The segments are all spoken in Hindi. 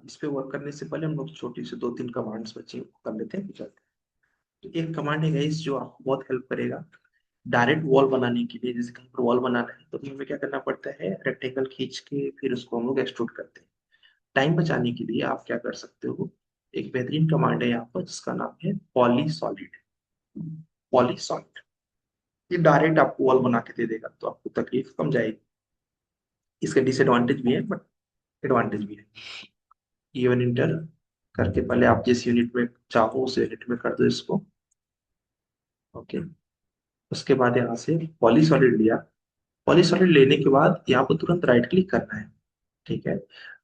इस पे वर्क करने से पहले हम लोग छोटी सी 2-3 कमांड्स बची हैं, वो कर लेते हैं फिर चलते हैं। तो एक कमांड है गाइस जो आपको बहुत हेल्प करेगा डायरेक्ट वॉल बनाने के लिए। जैसे कहीं पर वॉल बनाना है तो हमें क्या करना पड़ता है, रेक्टेंगल खींच के फिर उसको हम लोग एक्सट्रूड करते हैं। टाइम बचाने के लिए आप क्या कर सकते हो, एक बेहतरीन कमांड है यहाँ पर जिसका नाम है पॉली सॉलिड। पॉली सॉलिड ये डायरेक्ट आपको वॉल बना के दे देगा, तो आपको तकलीफ कम जाएगी। इसके डिसएडवांटेज भी है बट एडवांटेज भी है। इवन इंटर करके पहले आप जिस यूनिट में चाहो उस यूनिट में कर दो इसको। ओके, उसके बाद यहाँ से पॉली सॉलिड लिया। पॉली सॉलिड लेने के बाद यहाँ पर तुरंत राइट क्लिक करना है। ठीक है,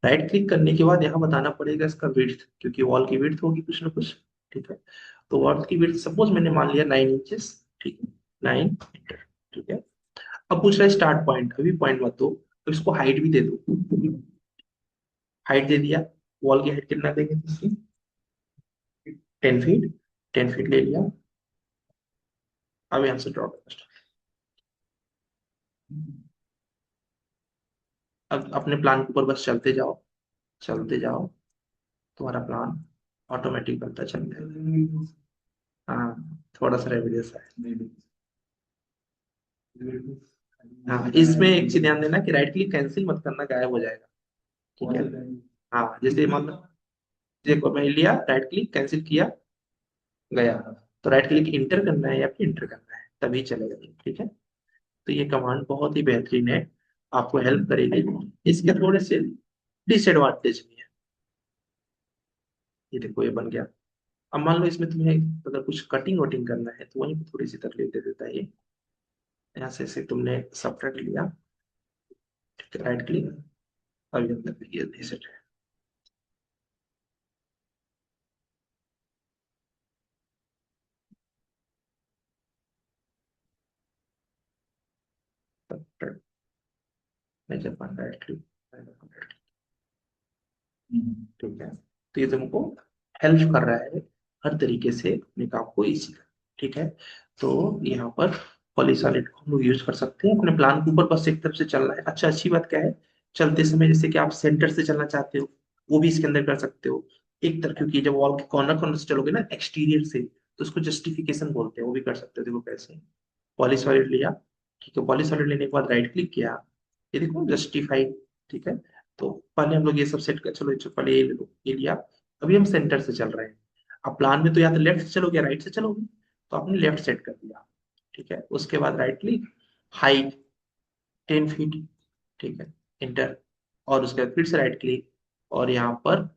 राइट क्लिक करने के बाद यहाँ बताना पड़ेगा इसका विड्थ, क्योंकि वॉल की विड्थ होगी कुछ ना कुछ। ठीक है, तो वॉल की विड्थ सपोज मैंने मान लिया 9 इंचेस। ठीक है, 9 मीटर। ठीक है, अब पूछ रहा है स्टार्ट पॉइंट, अभी पॉइंट मत दो, तो इसको हाइट भी दे दो। हाइट दे दिया। वॉल की हाइट कितना देंगे इसकी, 10 फीट। 10 फीट ले लिया। अब यहाँ से ड्रॉ करना start। अब अपने प्लान के ऊपर बस चलते जाओ, चलते जाओ, तुम्हारा प्लान ऑटोमेटिक बनता चल जाएगा। हाँ, थोड़ा सा रेविडेंस है। हाँ, इसमें एक चीज ध्यान देना कि राइट क्लिक कैंसिल मत करना, गायब हो जाएगा। ठीक है, हाँ जैसे मान लो, देखो मैं लिया राइट क्लिक कैंसिल किया, गया। तो राइट क्लिक इंटर करना है या फिर इंटर करना है तभी चलेगा। ठीक है, तो ये कमांड बहुत ही बेहतरीन है, आपको हेल्प करेगी। इसके थोड़े से डिसएडवांटेज भी है। ये देखो ये बन गया। अब मान लो इसमें तुम्हें अगर कुछ कटिंग वटिंग करना है तो वहीं पे थोड़ी सी तकलीफ दे देता है ये। यहाँ से तुमने सब्ट्रैक्ट लिया। ठीक है, राइट क्लिक, अभी अंदर ये सेट है। मैं जब राइट क्लिक, ठीक है, तो ये तुमको हेल्प कर रहा है हर तरीके से अपने काम को इजी कर। ठीक है, तो यहाँ पर पॉलीसॉलिड को हम लोग यूज कर सकते हैं। अपने प्लान के ऊपर बस एक तरफ से चलना है। अच्छा, अच्छी बात क्या है, चलते समय जैसे कि आप सेंटर से चलना चाहते हो वो भी इसके अंदर कर सकते हो। एक तरफ, क्योंकि जब वॉल के कॉर्नर कॉर्नर से चलोगे ना एक्सटीरियर से, तो उसको जस्टिफिकेशन बोलते हैं, वो भी कर सकते हो। देखो कैसे, पॉलीसॉलिड लिया। ठीक है, पॉलीसॉलिड लेने के बाद राइट क्लिक किया, ये देखो जस्टिफाई। ठीक है, तो पहले हम लोग ये सब सेट कर, चलो पहले ये ले लो, ये लिया। अभी हम सेंटर से चल रहे हैं। अब प्लान में तो या तो लेफ्ट से चलोगे या राइट से चलोगे, तो आपने लेफ्ट सेट कर दिया। ठीक है, उसके बाद राइट क्लिक, हाइट 10 फीट। ठीक है, इंटर, और उसके बाद फिर से राइट क्लिक, और यहाँ पर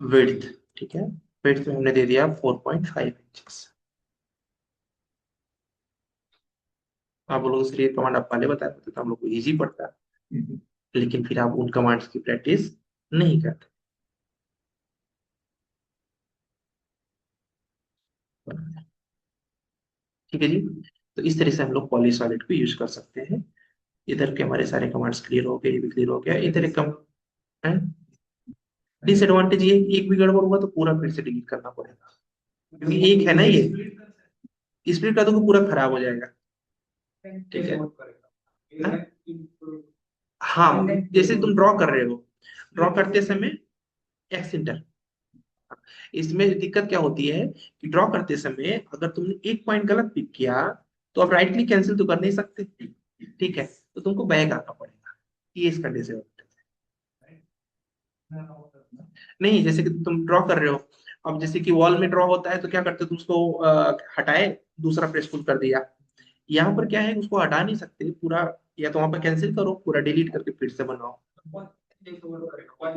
विड्थ। ठीक है, विड्थ में हमने दे दिया 4.5 इंचेस। आप लोगों से ये कमांड आप पहले बताए होते तो हम लोग को इजी पड़ता, लेकिन फिर आप उन कमांड्स की प्रैक्टिस नहीं करते। ठीक है जी, तो इस तरह से हम लोग पॉलीसॉलिड को यूज कर सकते हैं। इधर के हमारे सारे कमांड्स क्लियर हो गए, ये भी क्लियर हो गया। इधर एक कम डिसएडवांटेज ये है कि एक भी गड़बड़ हुआ तो पूरा फिर से डिलीट करना पड़ेगा, क्योंकि एक है ना ये, स्प्लिट कर दोगे पूरा खराब हो जाएगा। ठीक है, हाँ, हाँ, जैसे तुम ड्रॉ कर रहे हो, ड्रॉ करते समय एक्स इंटर। इसमें दिक्कत क्या होती है कि ड्रॉ करते समय अगर तुमने एक पॉइंट गलत पिक किया तो आप राइट क्लिक कैंसिल तो कर नहीं सकते। ठीक है, तो तुमको बैक आना पड़ेगा। ये इसका डिसएडवांटेज है। नहीं, जैसे कि तुम ड्रॉ कर रहे हो, अब जैसे कि वॉल में ड्रॉ होता है तो क्या करते हो तुम उसको हटाए, दूसरा प्रेस पुल कर दिया। यहाँ पर क्या है, उसको हटा नहीं सकते पूरा, या तो वहां पर कैंसिल करो, पूरा डिलीट करके फिर से बनाओ।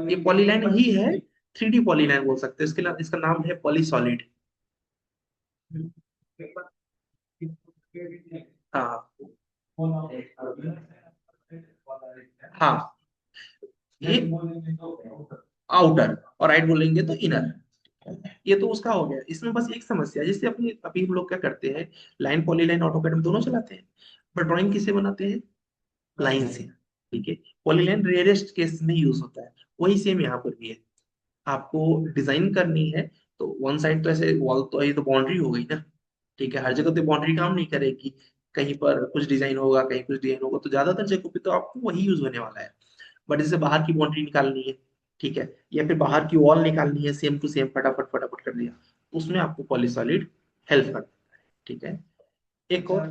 ये पॉलीलाइन ही है, 3D पॉलीलाइन बोल सकते हैं इसके लिए, इसका नाम है पॉलीसॉलिड। हाँ, हाँ, ये आउटर, और राइट बोलेंगे तो इनर। ये तो उसका हो गया। इसमें बस एक समस्या, जैसे अपनी अभी हम लोग क्या करते हैं, लाइन पॉलीलाइन ऑटोकैड में दोनों चलाते हैं, पर ड्राइंग किससे बनाते हैं, लाइन से। ठीक है, पॉलीलाइन रेयरेस्ट केस में यूज होता है, वही सेम यहाँ पर भी है। आपको डिजाइन करनी है तो वन साइड तो ऐसे वॉल, तो ये तो बाउंड्री हो गई ना। ठीक है, हर जगह तो बाउंड्री काम नहीं करेगी, कहीं पर कुछ डिजाइन होगा, कहीं कुछ डिजाइन होगा, तो ज्यादातर जगह पे तो आपको वही यूज होने वाला है। बट जैसे बाहर की बाउंड्री निकालनी है, ठीक है, या फिर बाहर की वॉल निकालनी है सेम टू सेम, फटाफट फटाफट कर दिया, तो उसमें आपको पॉलीसॉलिड हेल्प करता है। ठीक है, एक और।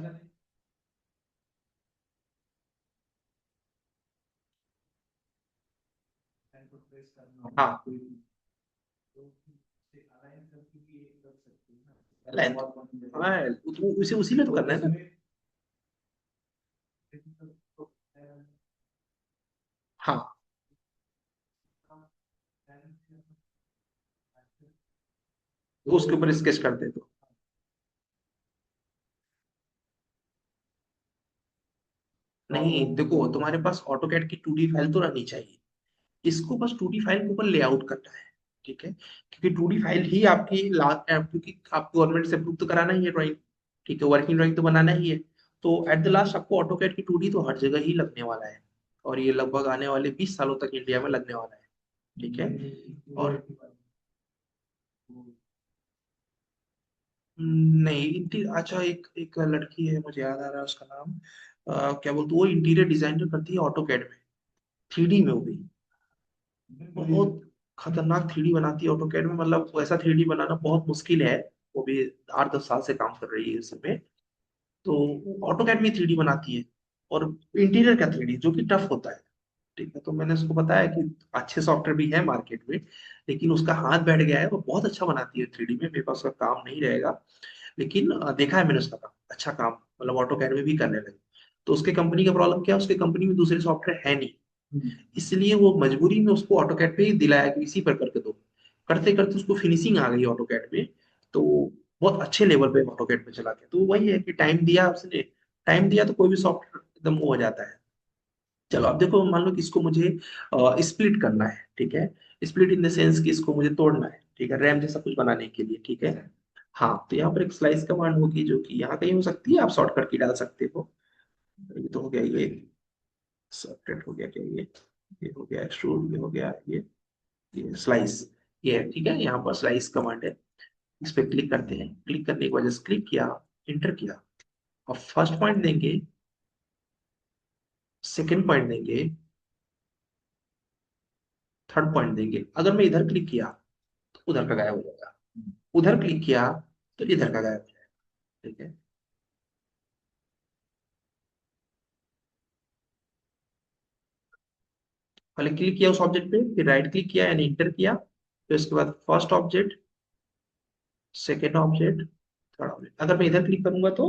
हाँ, लेंथ, हाँ उसे उसी में तो करना है ना। हाँ, तो उसके ऊपर स्केच कर दे दो। नहीं देखो, तुम्हारे पास ऑटोकैड की 2D फाइल तो रहनी चाहिए, इसको बस 2D फाइल के ऊपर लेआउट करना है। ठीक है, क्योंकि 2D फाइल ही आपकी लास्ट, क्योंकि आपको गवर्नमेंट से अप्रूव तो कराना ही है ड्राइंग। ठीक है, वर्किंग ड्राइंग तो बनाना ही है। तो एट द लास्ट आपको ऑटोकैड की 2D तो हर जगह ही लगने वाला है, और ये लगभग आने वाले 20 सालों तक इंडिया में लगने वाला है। ठीक है, और नहीं अच्छा, एक एक लड़की है, मुझे याद आ रहा है उसका नाम, क्या बोलते, वो इंटीरियर डिजाइनर करती है ऑटोकैड में, 3D में वो भी बहुत खतरनाक 3D बनाती है ऑटोकैड में, मतलब वैसा 3D बनाना बहुत मुश्किल है। वो भी 8-10 साल से काम कर रही है इसमें। तो ऑटोकैड में 3D बनाती है, और इंटीरियर का 3D जो कि टफ होता है। ठीक है, तो मैंने उसको बताया कि अच्छे सॉफ्टवेयर भी है मार्केट में, लेकिन उसका हाथ बैठ गया है, वो बहुत अच्छा बनाती है 3D में, मेरे पास उसका काम नहीं रहेगा। लेकिन देखा है मैंने उसका काम, अच्छा काम, मतलब ऑटो कैड में भी करने लगे। तो उसके कंपनी का प्रॉब्लम क्या है, उसके कंपनी में दूसरे सॉफ्टवेयर है नहीं, इसलिए वो मजबूरी में उसको ऑटो कैड पे ही दिलाया कि इसी पर करके दो। करते करते उसको फिनिशिंग आ गई ऑटो कैड में, तो बहुत अच्छे लेवल पे ऑटो कैड पे चला गया। तो वही है कि टाइम दिया उसने, टाइम दिया तो कोई भी सॉफ्टवेयर एकदम वो हो जाता है। चलो अब देखो, मान लो कि इसको मुझे स्प्लिट करना है। ठीक है, स्प्लिट इन द सेंस कि इसको मुझे तोड़ना है, ठीक है, रैम जैसा कुछ बनाने के लिए। ठीक है, हाँ, तो यहाँ पर एक स्लाइस कमांड होगी जो कि यहाँ कहीं हो सकती है, आप शॉर्टकट की डाल सकते हो। ये तो हो गया ये, शॉर्टकट हो गया क्या ये हो गया एक्सट्रूड, ये हो गया ये स्लाइस, ये है। ठीक है, यहाँ पर स्लाइस कमांड है, इस पे क्लिक करते हैं, क्लिक करने के बाद जस्ट क्लिक किया, इंटर किया, और फर्स्ट पॉइंट देंगे, सेकंड पॉइंट देंगे, थर्ड पॉइंट देंगे। अगर मैं इधर क्लिक किया तो उधर का गायब हो जाएगा, उधर क्लिक किया तो इधर का गायब हो जाएगा। ठीक है, पहले क्लिक किया उस ऑब्जेक्ट पे, फिर राइट क्लिक किया यानी इंटर किया, फिर उसके बाद first object, second object, third object. अगर मैं इधर क्लिक करूंगा तो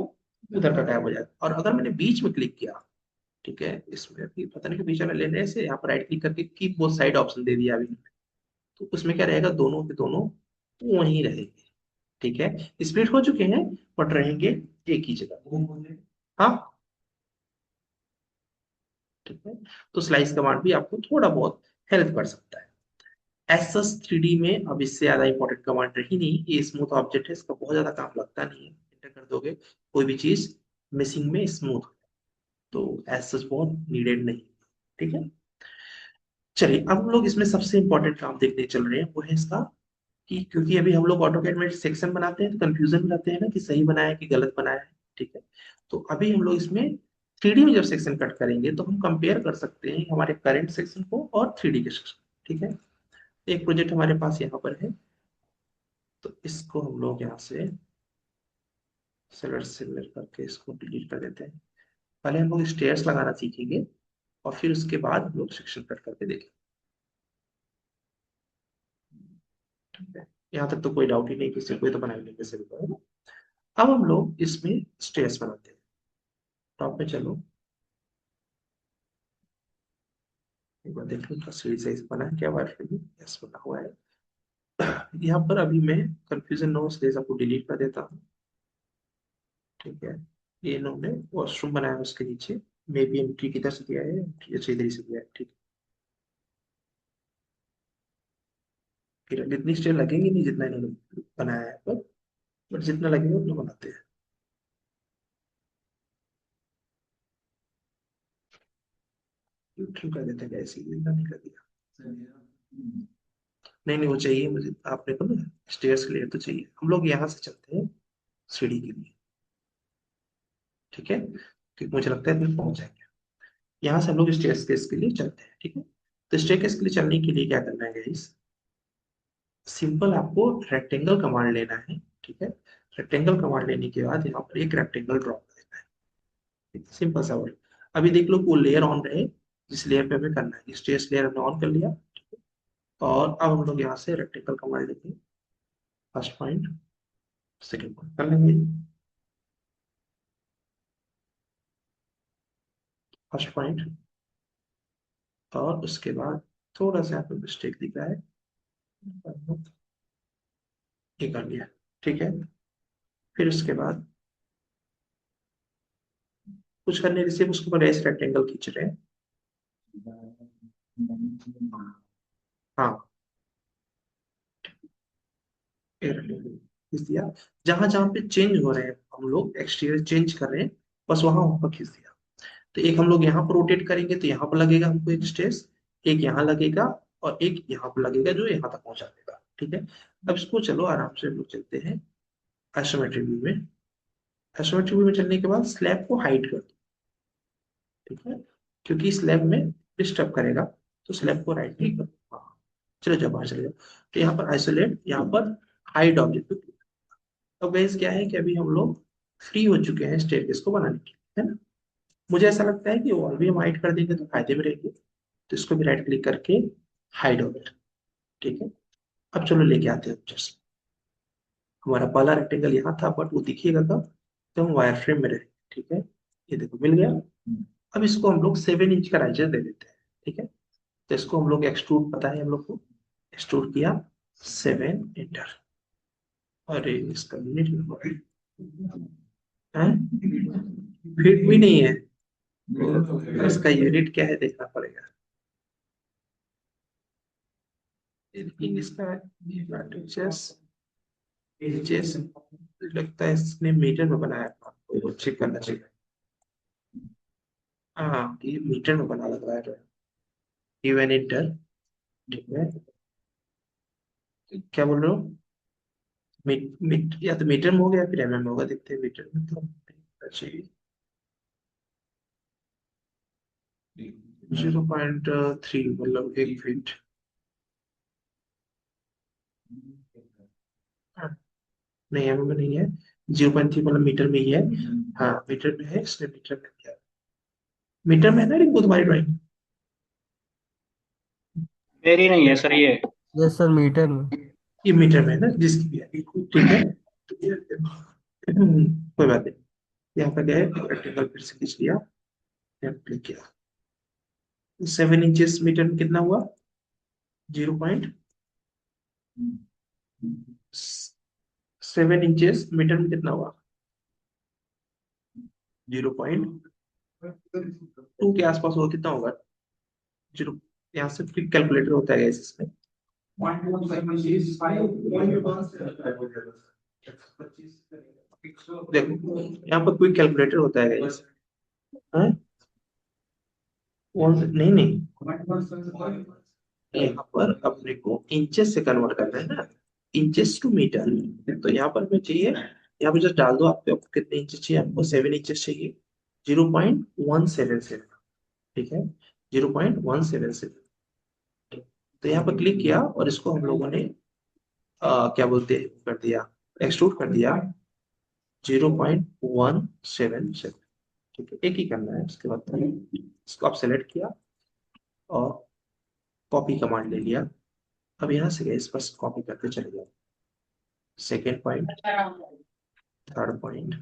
उधर का गायब हो जाएगा, और अगर मैंने बीच में क्लिक किया, ठीक है, इसमें भी पता नहीं कि बीच में लेने से यहाँ पर राइट क्लिक करके कीप बोथ साइड ऑप्शन दे दिया अभी, तो उसमें क्या रहेगा, दोनों के दोनों वहीं रहेंगे। ठीक है, स्प्लिट हो चुके हैं, बट रहेंगे एक ही जगह। हाँ, ठीक है, तो स्लाइस कमांड भी आपको थोड़ा बहुत हेल्प कर सकता है। एसएस 3D में अब इससे ज्यादा इंपॉर्टेंट कमांड रही नहीं, ये स्मूथ ऑब्जेक्ट है, इसका बहुत ज्यादा काम लगता नहीं है, एंटर कर दोगे कोई भी चीज मिसिंग में स्मूथ, तो एसएस बहुत नीडेड नहीं। ठीक है, चलिए अब हम लोग इसमें सबसे इंपॉर्टेंट काम देखने चल रहे हैं, वो है इसका, कि क्योंकि अभी हम लोग ऑटोकैड में सेक्शन बनाते हैं तो कंफ्यूजन में रहते हैं ना कि सही बनाया है कि गलत बनाया है। ठीक है, तो अभी हम लोग इसमें 3D में जब सेक्शन कट करेंगे तो हम कंपेयर कर सकते हैं हमारे करंट सेक्शन को और 3D के सेक्शन। ठीक है, एक प्रोजेक्ट हमारे पास यहाँ पर है, तो इसको हम लोग यहाँ से सेलेक्ट सेलेक्ट करके इसको डिलीट कर देते हैं। पहले हम लोग स्टेयर्स लगाना सीखेंगे, और फिर उसके बाद हम लोग सेक्शन कट करके देखेंगे। ठीक है, यहाँ तक तो कोई डाउट ही नहीं, किसी कोई तो बनाएंगे कैसे भी करो। अब हम लोग इसमें स्टेयर्स बनाते हैं। टॉप पे चलो, एक बार देख लो तो सीढ़ी सही से बना है क्या, वाइट में यस बना हुआ है। यहाँ पर अभी मैं कंफ्यूजन नो इसलिए सबको डिलीट कर देता हूँ। ठीक है, ये इन्होंने वॉशरूम बनाया है उसके नीचे, मे बी एंट्री किधर से दिया है, एंट्री अच्छा इधर ही से दिया है। ठीक है, फिर जितनी स्टेयर लगेंगे नहीं जितना इन्होंने बनाया है, पर बट जितना लगेगा उतना बनाते हैं। क्यों कर देते हैं ऐसे ही, इतना नहीं लगेगा। नहीं नहीं, वो चाहिए मुझे, आपने को ना स्टेयर्स के लिए तो चाहिए। हम लोग यहाँ से चलते हैं सीढ़ी के लिए। ठीक है, क्योंकि मुझे लगता है फिर पहुंच जाएंगे। यहाँ से हम लोग स्टेयर्स के लिए चलते हैं। ठीक है, तो स्टेयरकेस के लिए चलने के लिए क्या करना है गाइस, सिंपल आपको रेक्टेंगल कमांड लेना है, ठीक है। रेक्टेंगल कमांड लेने के बाद यहाँ पर एक रेक्टेंगल ड्रॉ कर देना है, सिंपल सा वर्ड। अभी देख लो कि वो लेयर ऑन रहे, जिस लेयर पे हमें करना है, स्टेयर्स लेयर हमने ऑन कर लिया। और अब हम लोग यहाँ से रेक्टेंगल कमांड लेंगे, फर्स्ट पॉइंट सेकंड पॉइंट कर लेंगे, फर्स्ट पॉइंट। और उसके बाद थोड़ा सा यहाँ पे मिस्टेक दिख रहा है, ये कर लिया, ठीक है। फिर उसके बाद कुछ करने की सिर्फ उसके ऊपर ऐसे रेक्टेंगल खींच रहे हैं। हाँ, ये rectangle खींच दिया। जहां जहां पे चेंज हो रहे हैं, हम लोग एक्सटीरियर चेंज कर रहे हैं, बस वहां ऊपर खींच दिया। तो एक हम लोग यहाँ पर रोटेट करेंगे तो यहाँ पर लगेगा हमको एक स्ट्रेस, एक यहाँ लगेगा, और एक यहाँ पर लगेगा जो यहाँ तक पहुंचा देगा, ठीक है। अब इसको चलो आराम से हम लोग चलते हैं आइसोमेट्रिक व्यू में। आइसोमेट्रिक व्यू में चलने के बाद स्लैब को हाइड कर दो, ठीक है, क्योंकि स्लैब में डिस्टर्ब करेगा, तो स्लैब को राइट क्लिक करो। हाँ, चलो जब बाहर चले जाओ, तो यहाँ पर आइसोलेट, यहाँ पर हाइड ऑब्जेक्ट। तो बेस क्या है कि अभी हम लोग फ्री हो चुके हैं स्टेयरकेस को बनाने के लिए, है ना। मुझे ऐसा लगता है कि वॉल भी हम हाइड कर देंगे तो फायदे में रहेंगे, तो इसको भी राइट क्लिक करके हाइड हो गया, ठीक है। अब चलो लेके आते हैं जस्ट, हमारा पहला रेक्टेंगल यहाँ था, बट वो दिखिएगा कब, तो हम वायर फ्रेम में रहे, ठीक है। ये देखो मिल गया। अब इसको हम लोग 7 इंच का राइजर दे देते हैं, ठीक है। तो इसको हम लोग एक्सट्रूड, पता है हम लोग को, एक्सट्रूड किया, 7 इंटर। अरे इसका यूनिट है, फिट भी नहीं है, तो इसका यूनिट क्या है देखना पड़ेगा। लेकिन इसका चेस, चेस लगता है इसने मीटर में बनाया था, तो चेक करना चाहिए। हाँ, ये मीटर में बना लग रहा है, इवन इंटर, ठीक है। क्या बोल रहे हो, या तो मीटर में हो गया फिर एमएम में होगा, देखते हैं मीटर में तो चाहिए। 0.3 मतलब 1 फीट। हाँ, नहीं एमएम में नहीं है, 0.3 मतलब मीटर में ही है। हाँ मीटर में है, इसने मीटर में किया, मीटर में है ना रिंकू तुम्हारी ड्राइंग। मेरी नहीं है सर ये। यस सर, मीटर में। ये मीटर में है ना, जिसकी भी है, ठीक है। कोई बात नहीं, यहाँ पे गए रेक्टेंगल फिर से खींच लिया, यहाँ क्लिक किया, 7 इंचेस मीटर में कितना हुआ, 0.7 इंचेस मीटर में कितना हुआ, 0.2 के आसपास होगा, कितना होगा, जीरो। यहाँ से क्विक कैलकुलेटर होता है guys इसमें, देखो यहाँ पर क्विक कैलकुलेटर होता है guys। हाँ? नहीं नहीं, यहाँ पर अपने को इंचेस से कन्वर्ट करना है ना, इंचेस टू मीटर। तो यहाँ पर हमें चाहिए, यहाँ पे जस्ट डाल दो आपको, आपको कितने इंचेस चाहिए, हमको 7 इंचेस चाहिए, 0.177, ठीक है, 0.177। तो यहाँ पर क्लिक किया और इसको हम लोगों ने क्या बोलते हैं कर दिया, एक्सट्रूड कर दिया, 0.177, ठीक है। एक ही करना है, उसके बाद इसको आप सेलेक्ट किया और कॉपी कमांड ले लिया। अब यहाँ से गए इस पर कॉपी करके चले जाओ, second point, third point,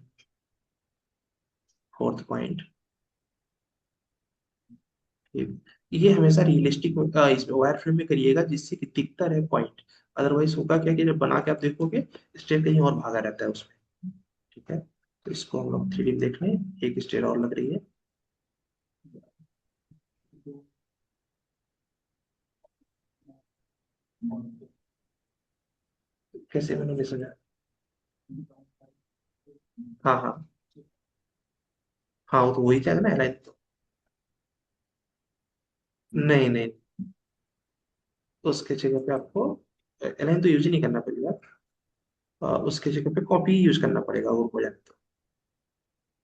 fourth point. ये हमेशा रियलिस्टिक इसमें वायर फ्रेम में करिएगा, जिससे कि दिखता रहे पॉइंट। अदरवाइज होगा क्या कि जब बना के आप देखोगे स्टेप कहीं और भागा रहता है उसमें, ठीक है। तो इसको हम लोग 3D देख रहे हैं, एक स्टेप और लग रही है। कैसे, मैंने नहीं समझा। हाँ हाँ, हाँ वो तो वही जाएगा ना अलाइन तो। नहीं नहीं, उसके जगह पे आपको अलाइन तो यूज ही नहीं करना पड़ेगा, उसके जगह पे कॉपी यूज करना पड़ेगा, वो हो जाए तो।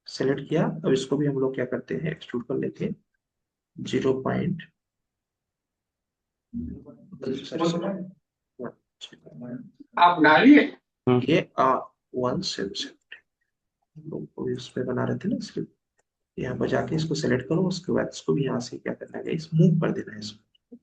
सेलेक्ट किया, अब इसको भी हम लोग क्या करते हैं, एक्सट्रूड कर लेते हैं, 0.1 आप डालिए। ये 177 लोग को भी उस पे बना रहे थे ना स्क्रिप्ट। यहाँ पर जाके इसको सेलेक्ट करो, उसके बाद इसको भी यहाँ से क्या करना है, इस मूव कर देना है इसको।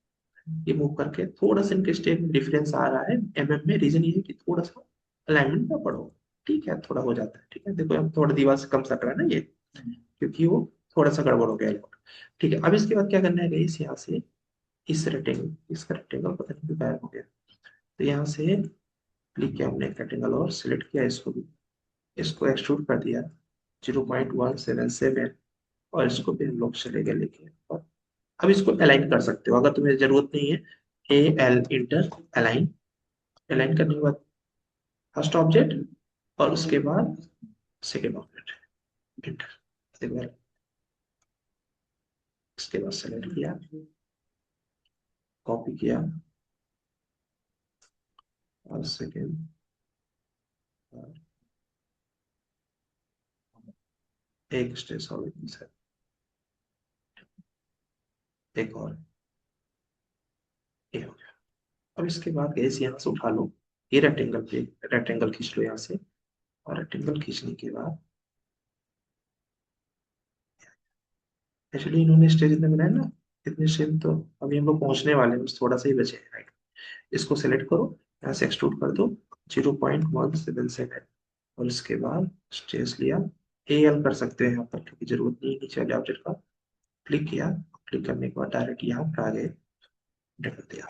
ये मूव करके थोड़ा सा इनके स्टेप में डिफरेंस आ रहा है एमएम में, रीजन ये है कि थोड़ा सा अलाइनमेंट ना पड़ो, ठीक है, थोड़ा हो जाता है, ठीक है। देखो हम थोड़ा दीवार से कम सट रहा है ना ये, क्योंकि वो थोड़ा सा गड़बड़ हो गया है। ठीक है, अब इसके बाद क्या करना है इस यहाँ से इस रेक्टेंगल, इसका रेक्टेंगल पता नहीं क्यों गायब हो गया। तो यहाँ से क्लिक किया हमने रेक्टेंगल और सिलेक्ट किया इसको भी, इसको एक्सट्रूड कर दिया 0.177 और इसको भी हम लोग चले गए लेके। और अब इसको अलाइन कर सकते हो अगर तुम्हें जरूरत नहीं है। A L inter align, align करने के बाद फर्स्ट ऑब्जेक्ट और उसके बाद सेकेंड ऑब्जेक्ट इंटर, इसके बाद सेलेक्ट किया, कॉपी किया और सेकेंड, एक स्टेज और एक और, ये हो गया। अब इसके बाद गैस यहाँ से उठा लो, ये रेक्टेंगल पे रेक्टेंगल खींच लो यहाँ से, और रेक्टेंगल खींचने के बाद एक्चुअली इन्होंने स्टेज इतने बनाए ना, इतने स्टेज तो अभी हम लोग पहुंचने वाले हैं, बस थोड़ा सा ही बचे हैं, राइट। इसको सेलेक्ट करो, यहाँ से एक्सट्रूड कर दो 0.177 और इसके बाद स्टेज लिया, ए एल कर सकते हैं यहाँ पर क्योंकि जरूरत नहीं है नीचे वाले ऑब्जेक्ट का। क्लिक किया, क्लिक करने के बाद डायरेक्ट यहाँ पर आ गए, ढक दिया।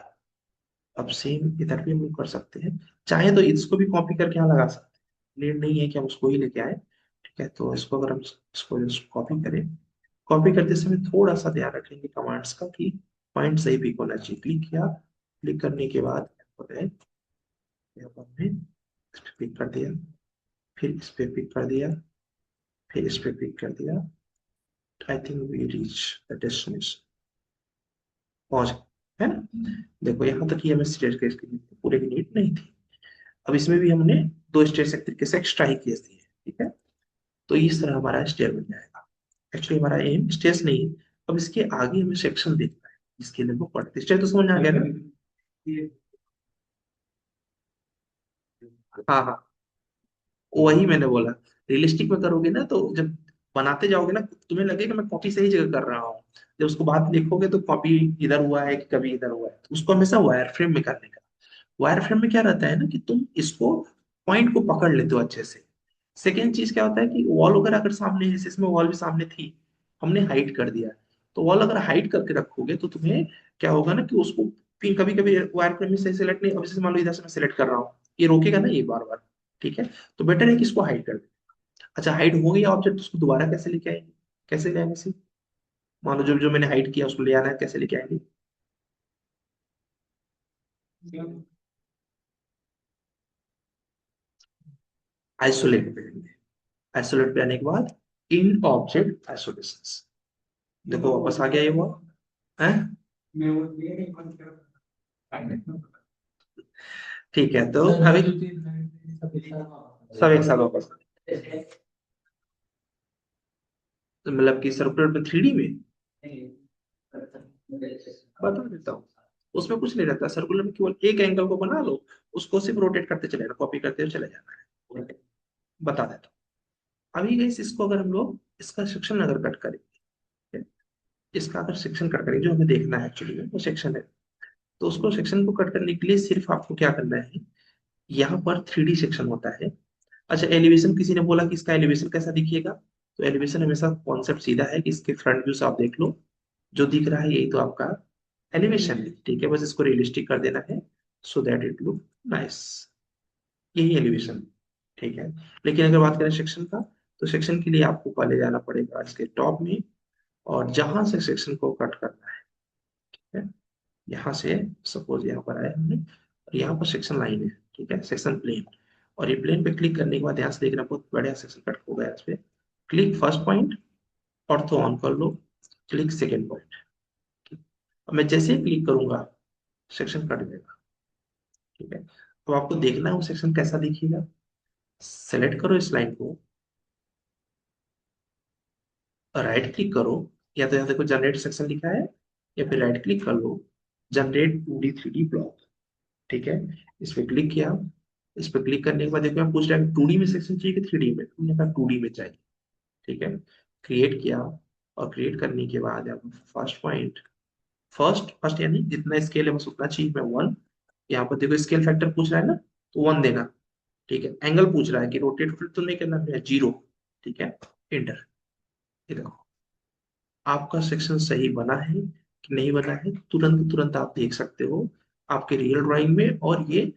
अब सेम इधर भी हम लोग कर सकते हैं, चाहे तो इसको भी कॉपी करके यहाँ लगा सकते हैं, नीड नहीं है कि हम उसको ही लेके आए, ठीक है। तो इसको अगर हम इसको कॉपी करें, कॉपी करते समय थोड़ा सा ध्यान रखेंगे कमांड्स का कि पॉइंट सही पिक होना चाहिए। क्लिक किया, क्लिक करने के बाद यहाँ पर हमने इस पे पिक कर दिया, फिर इस पे पिक कर दिया, फिर इस पे पिक कर दिया। I think we reach the destination, पहुंच गए, है ना। देखो यहाँ तक ही हमें स्टेट केस की पूरे की नीड नहीं थी। अब इसमें भी हमने दो स्टेज एक तरीके से एक्स्ट्रा ही केस दिए, ठीक है। तो इस तरह हमारा स्टेज बन जाएगा। एक्चुअली हमारा एम स्टेज नहीं है, अब इसके आगे हमें सेक्शन देखना है जिसके लिए वो पढ़ते स्टेज, तो समझ में आ गया ना। हाँ हाँ, वही मैंने बोला, रियलिस्टिक में करोगे ना तो जब बनाते जाओगे ना तुम्हें लगेगा मैं कॉपी सही जगह कर रहा हूँ, जब उसको बाद लिखोगे तो कॉपी इधर हुआ है कि कभी इधर हुआ है, तो उसको हमेशा वायर फ्रेम में करने का। वायर फ्रेम में क्या रहता है ना कि तुम इसको पॉइंट को पकड़ लेते हो अच्छे से। सेकेंड चीज क्या होता है कि वॉल वगैरह अगर सामने है, इसमें वॉल भी सामने थी, हमने हाइड कर दिया, तो वॉल अगर हाइड करके रखोगे तो तुम्हें क्या होगा ना कि उसको कभी कभी वायर फ्रेम में सही सेलेक्ट नहीं, अब जैसे मान लो इधर से मैं सेलेक्ट कर रहा हूँ, ये रोकेगा ना ये बार बार, ठीक है। तो बेटर है कि इसको हाइड कर दे। अच्छा हाइड हो गया ऑब्जेक्ट, उसको दोबारा कैसे लेके आएंगे, कैसे ले आएंगे सी, मान लो जो जो मैंने हाइड किया उसको ले आना है, कैसे लेके आएंगे। आइसोलेट पे आएंगे, आइसोलेट पे आने के बाद इन ऑब्जेक्ट आइसोलेशन, देखो वापस आ गया ये वो है। ठीक है, तो अभी सब एक साथ वापस, तो मतलब कि सर्कुलर में 3D में बता देता हूँ, उसमें कुछ नहीं रहता, सर्कुलर में केवल एक एंगल को बना लो, उसको सिर्फ रोटेट करते चले जाना, कॉपी करते हुए चले जाना है, बता देता हूँ। अभी गाइस इसको अगर हम लोग इसका सेक्शन अगर कट करेंगे, इसका अगर सेक्शन कट करेंगे जो हमें देखना है एक्चुअली में वो सेक्शन है, तो उसको सेक्शन को कट करने के लिए सिर्फ आपको क्या करना है, यहाँ पर 3D सेक्शन होता है। अच्छा एलिवेशन, किसी ने बोला कि इसका एलिवेशन कैसा दिखिएगा, तो एलिवेशन हमेशा कॉन्सेप्ट सीधा है कि इसके फ्रंट व्यू से आप देख लो, जो दिख रहा है यही तो आपका एलिवेशन है, ठीक है। बस इसको रियलिस्टिक कर देना है so that it look nice, यही एलिवेशन, ठीक है। लेकिन अगर बात करें सेक्शन का, तो सेक्शन के लिए आपको पहले जाना पड़ेगा इसके टॉप में, और जहां से सेक्शन को कट करना है, यहाँ से सपोज यहाँ पर आया हमने, और यहाँ पर सेक्शन लाइन है, ठीक है, सेक्शन प्लेन, और ये प्लेन पे क्लिक करने के बाद यहाँ से देखना बहुत बढ़िया सेक्शन कट हो गया इस पे। Click first point, ortho on कर लो, क्लिक सेकेंड पॉइंट, अब मैं जैसे ही क्लिक करूंगा सेक्शन कट देगा, ठीक है। तो आपको देखना है वो सेक्शन कैसा दिखेगा, सेलेक्ट करो इस लाइन को, राइट क्लिक करो, या तो यहाँ देखो जनरेट सेक्शन लिखा है, या फिर राइट क्लिक कर लो, जनरेट 2D 3D ब्लॉक। ठीक है, इस पे क्लिक किया। इस पे क्लिक करने के बाद देखो मैं पूछ रहा है 2D में सेक्शन चाहिए कि 3D में, हमने कहा 2D में चाहिए। ठीक है, क्रिएट किया। और क्रिएट करने के बाद यहाँ पर फर्स्ट पॉइंट, फर्स्ट फर्स्ट यानी जितना स्केल है बस उतना चाहिए, मैं 1। यहाँ पर देखो स्केल फैक्टर पूछ रहा है ना, तो 1 देना। ठीक है, एंगल पूछ रहा है कि रोटेट फिर तो नहीं करना है, 0। ठीक है, इंटर। ये देखो आपका सेक्शन सही बना है कि नहीं बना है, तुरंत तुरंत आप देख सकते हो आपके रियल ड्राइंग में, और ये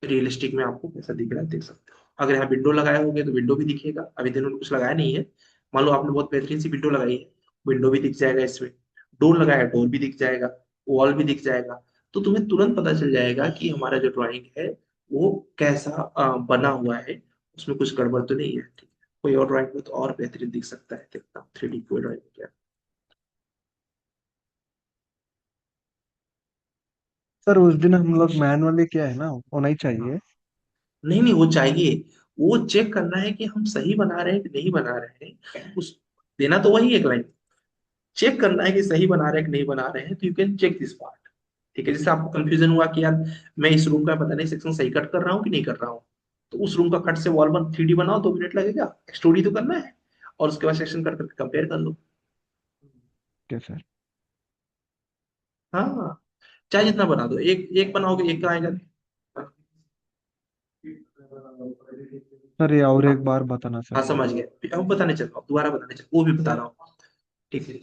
रियलिस्टिक में आपको कैसा दिख रहा है देख सकते हो। अगर यहाँ विंडो लगाए होगे तो विंडो भी दिखेगा, अभी दिन उन्होंने कुछ लगाया नहीं है। मान लो आपने बहुत बेहतरीन सी विंडो लगाई है, विंडो भी दिख जाएगा इसमें। डोर लगाया, डोर भी दिख जाएगा। वॉल भी दिख जाएगा। तो तुम्हें तुरंत पता चल जाएगा कि हमारा जो ड्राइंग है वो कैसा बना हुआ है, उसमें कुछ गड़बड़ तो नहीं है। ठीक है, कोई और ड्राइंग में तो और बेहतरीन दिख सकता है, देखना 3D कोई ड्राइंग क्या। सर उस दिन हम लोग मैनुअली किया है ना, होना ही हाँ, चाहिए। नहीं नहीं वो चाहिए। वो चेक करना है कि हम सही बना रहे हैं कि नहीं बना रहे हैं, उस देना तो वही एक लाइन। चेक करना है कि सही बना रहे हैं कि नहीं बना रहे हैं, तो you can check this part. ठीक है, जैसे आपको कंफ्यूजन हुआ कि यार मैं इस रूम का पता नहीं सेक्शन सही कट कर रहा हूँ कि नहीं कर रहा हूँ, तो उस रूम का कट से वॉल वन 3D बनाओ, 2 मिनट लगेगा, स्टोरी तो करना है। और उसके बाद सेक्शन कट करके कंपेयर कर लो। Okay sir. हाँ, चाहे जितना बना दो, एक एक बनाओगे एक का आएगा। सर ये और हाँ एक बार बताना हाँ सर। समझ गए, अब बताने चल रहा हूँ, दोबारा बताने चल, वो भी बता रहा हूँ। ठीक है,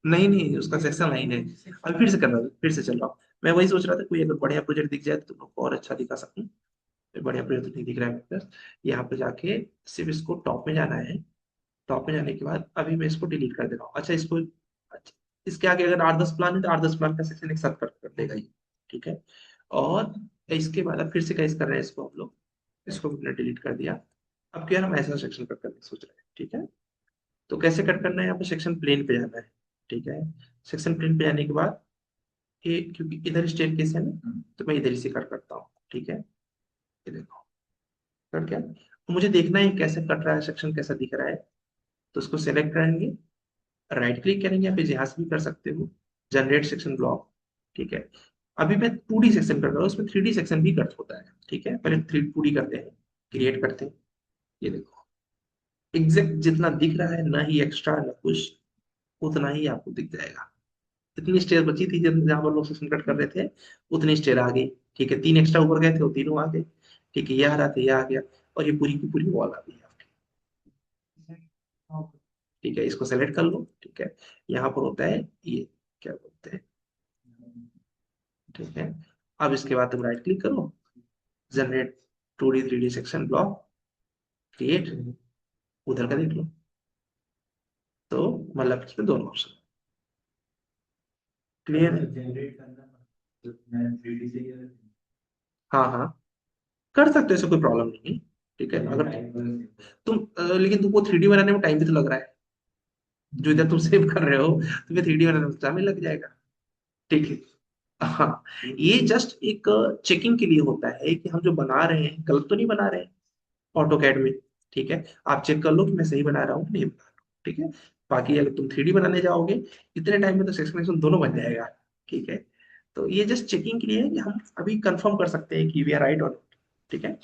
नहीं नहीं उसका सेक्शन लाइन है। अभी फिर से कर रहा हूँ, फिर से चल रहा हूँ। मैं वही सोच रहा था कोई अगर बढ़िया प्रोजेक्ट दिख जाए तो तुम लोग को और अच्छा दिखा सकूं। बढ़िया प्रोजेक्ट तो नहीं दिख रहा है मेरे पास। यहाँ पे जाके सिर्फ इसको टॉप में जाना है। टॉप में जाने के बाद अभी मैं इसको डिलीट कर दे रहा हूँ। अच्छा इसको, अच्छा, इसके आगे अगर 8-10 प्लान है तो 8-10 प्लान का सेक्शन एक साथ कर देगा ये। ठीक है, और इसके बाद अब फिर से कैसे कर रहे हैं इसको हम लोग, इसको हमने डिलीट कर दिया। अब क्या हम ऐसा सेक्शन कट करने की सोच रहे हैं। ठीक है, तो कैसे कट करना है, यहाँ पे सेक्शन प्लेन पे जाना है। ठीक है, सेक्शन प्लेन पे जाने के बाद ये क्योंकि इधर स्टेयरकेस है ना, तो मैं इधर ही से कट करता हूँ। ठीक है, ये देखो कट गया। तो मुझे देखना है कैसे कट रहा है, सेक्शन कैसा दिख रहा है। तो उसको सेलेक्ट करेंगे, राइट क्लिक करेंगे, या फिर यहाँ से भी कर सकते हो, जनरेट सेक्शन ब्लॉक। ठीक है, अभी मैं 2D सेक्शन कर रहा हूँ, उसमें 3D सेक्शन भी कट होता है। ठीक है, पहले 2D करते हैं, क्रिएट करते हैं। ये देखो एग्जैक्ट जितना दिख रहा है, ना ही एक्स्ट्रा ना कुछ, उतना ही आपको दिख जाएगा। इतनी स्टेयर बची थी जब जहां पर लोग सेशन कट कर रहे थे, उतनी स्टेयर आ गई। ठीक है, 3 एक्स्ट्रा ऊपर गए थे, वो तीनों आ गए। ठीक है, ये आ रहा था, ये आ गया। और ये पूरी की पूरी वॉल आ गई आपकी। ठीक है, इसको सेलेक्ट कर लो। ठीक है, यहाँ पर होता है ये, क्या बोलते हैं। ठीक है, अब इसके बाद तुम राइट क्लिक करो, generate 2D 3D section block, create, उधर का देख लो। तो मतलब इसमें दोनों ऑप्शन क्लियर है। हाँ हाँ, कर सकते हो, ऐसे कोई प्रॉब्लम नहीं है। ठीक है, अगर तुम लेकिन तुमको 3D बनाने में टाइम भी तो लग रहा है। जो इधर तुम सेव कर रहे हो, तुम्हें 3D बनाने में टाइम ही लग जाएगा। ठीक है, हाँ, ये जस्ट एक चेकिंग के लिए होता है कि हम जो बना रहे हैं गलत तो नहीं बना रहे हैं ऑटो कैड में। ठीक है, आप चेक कर लो कि मैं सही बना रहा हूँ कि नहीं बना रहा हूँ। ठीक है, बाकी अगर तुम 3D बनाने जाओगे इतने टाइम में तो सेक्शन दोनों बन जाएगा। ठीक है, तो ये जस्ट चेकिंग के लिए है कि हम अभी कंफर्म कर सकते हैं कि वी आर राइट और नॉट। ठीक है,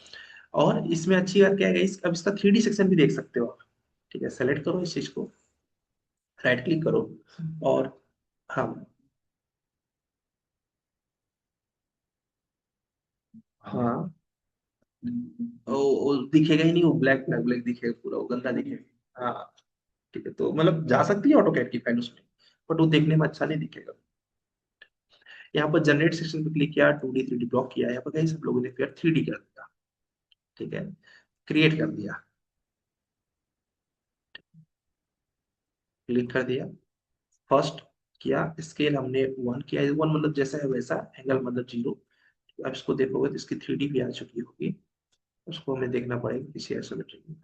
और इसमें अच्छी बात क्या है guys, अब इसका 3D सेक्शन भी देख सकते हो आप। ठीक है, सेलेक्ट करो इस चीज को, राइट क्लिक करो, और हाँ हाँ, वो दिखेगा ही नहीं, वो ब्लैक ब्लैक ब्लैक दिखेगा पूरा, वो गंदा दिखेगा। हाँ, ठीक है, तो मतलब जा सकती है ऑटो कैड की फाइल उसमें, बट वो देखने में अच्छा नहीं दिखेगा। यहाँ पर जनरेट सेक्शन पे क्लिक किया, 2D 3D ब्लॉक किया, यहाँ पर कहीं सब लोगों ने फिर 3D कर दिया। ठीक है, क्रिएट कर दिया, क्लिक कर दिया, फर्स्ट किया, स्केल हमने 1 किया, 1 मतलब जैसा है वैसा, एंगल मतलब 0। अब इसको देखोगे तो इसकी 3D भी आ चुकी होगी, उसको हमें देखना पड़ेगा किसी आइसोमेट्रिक में।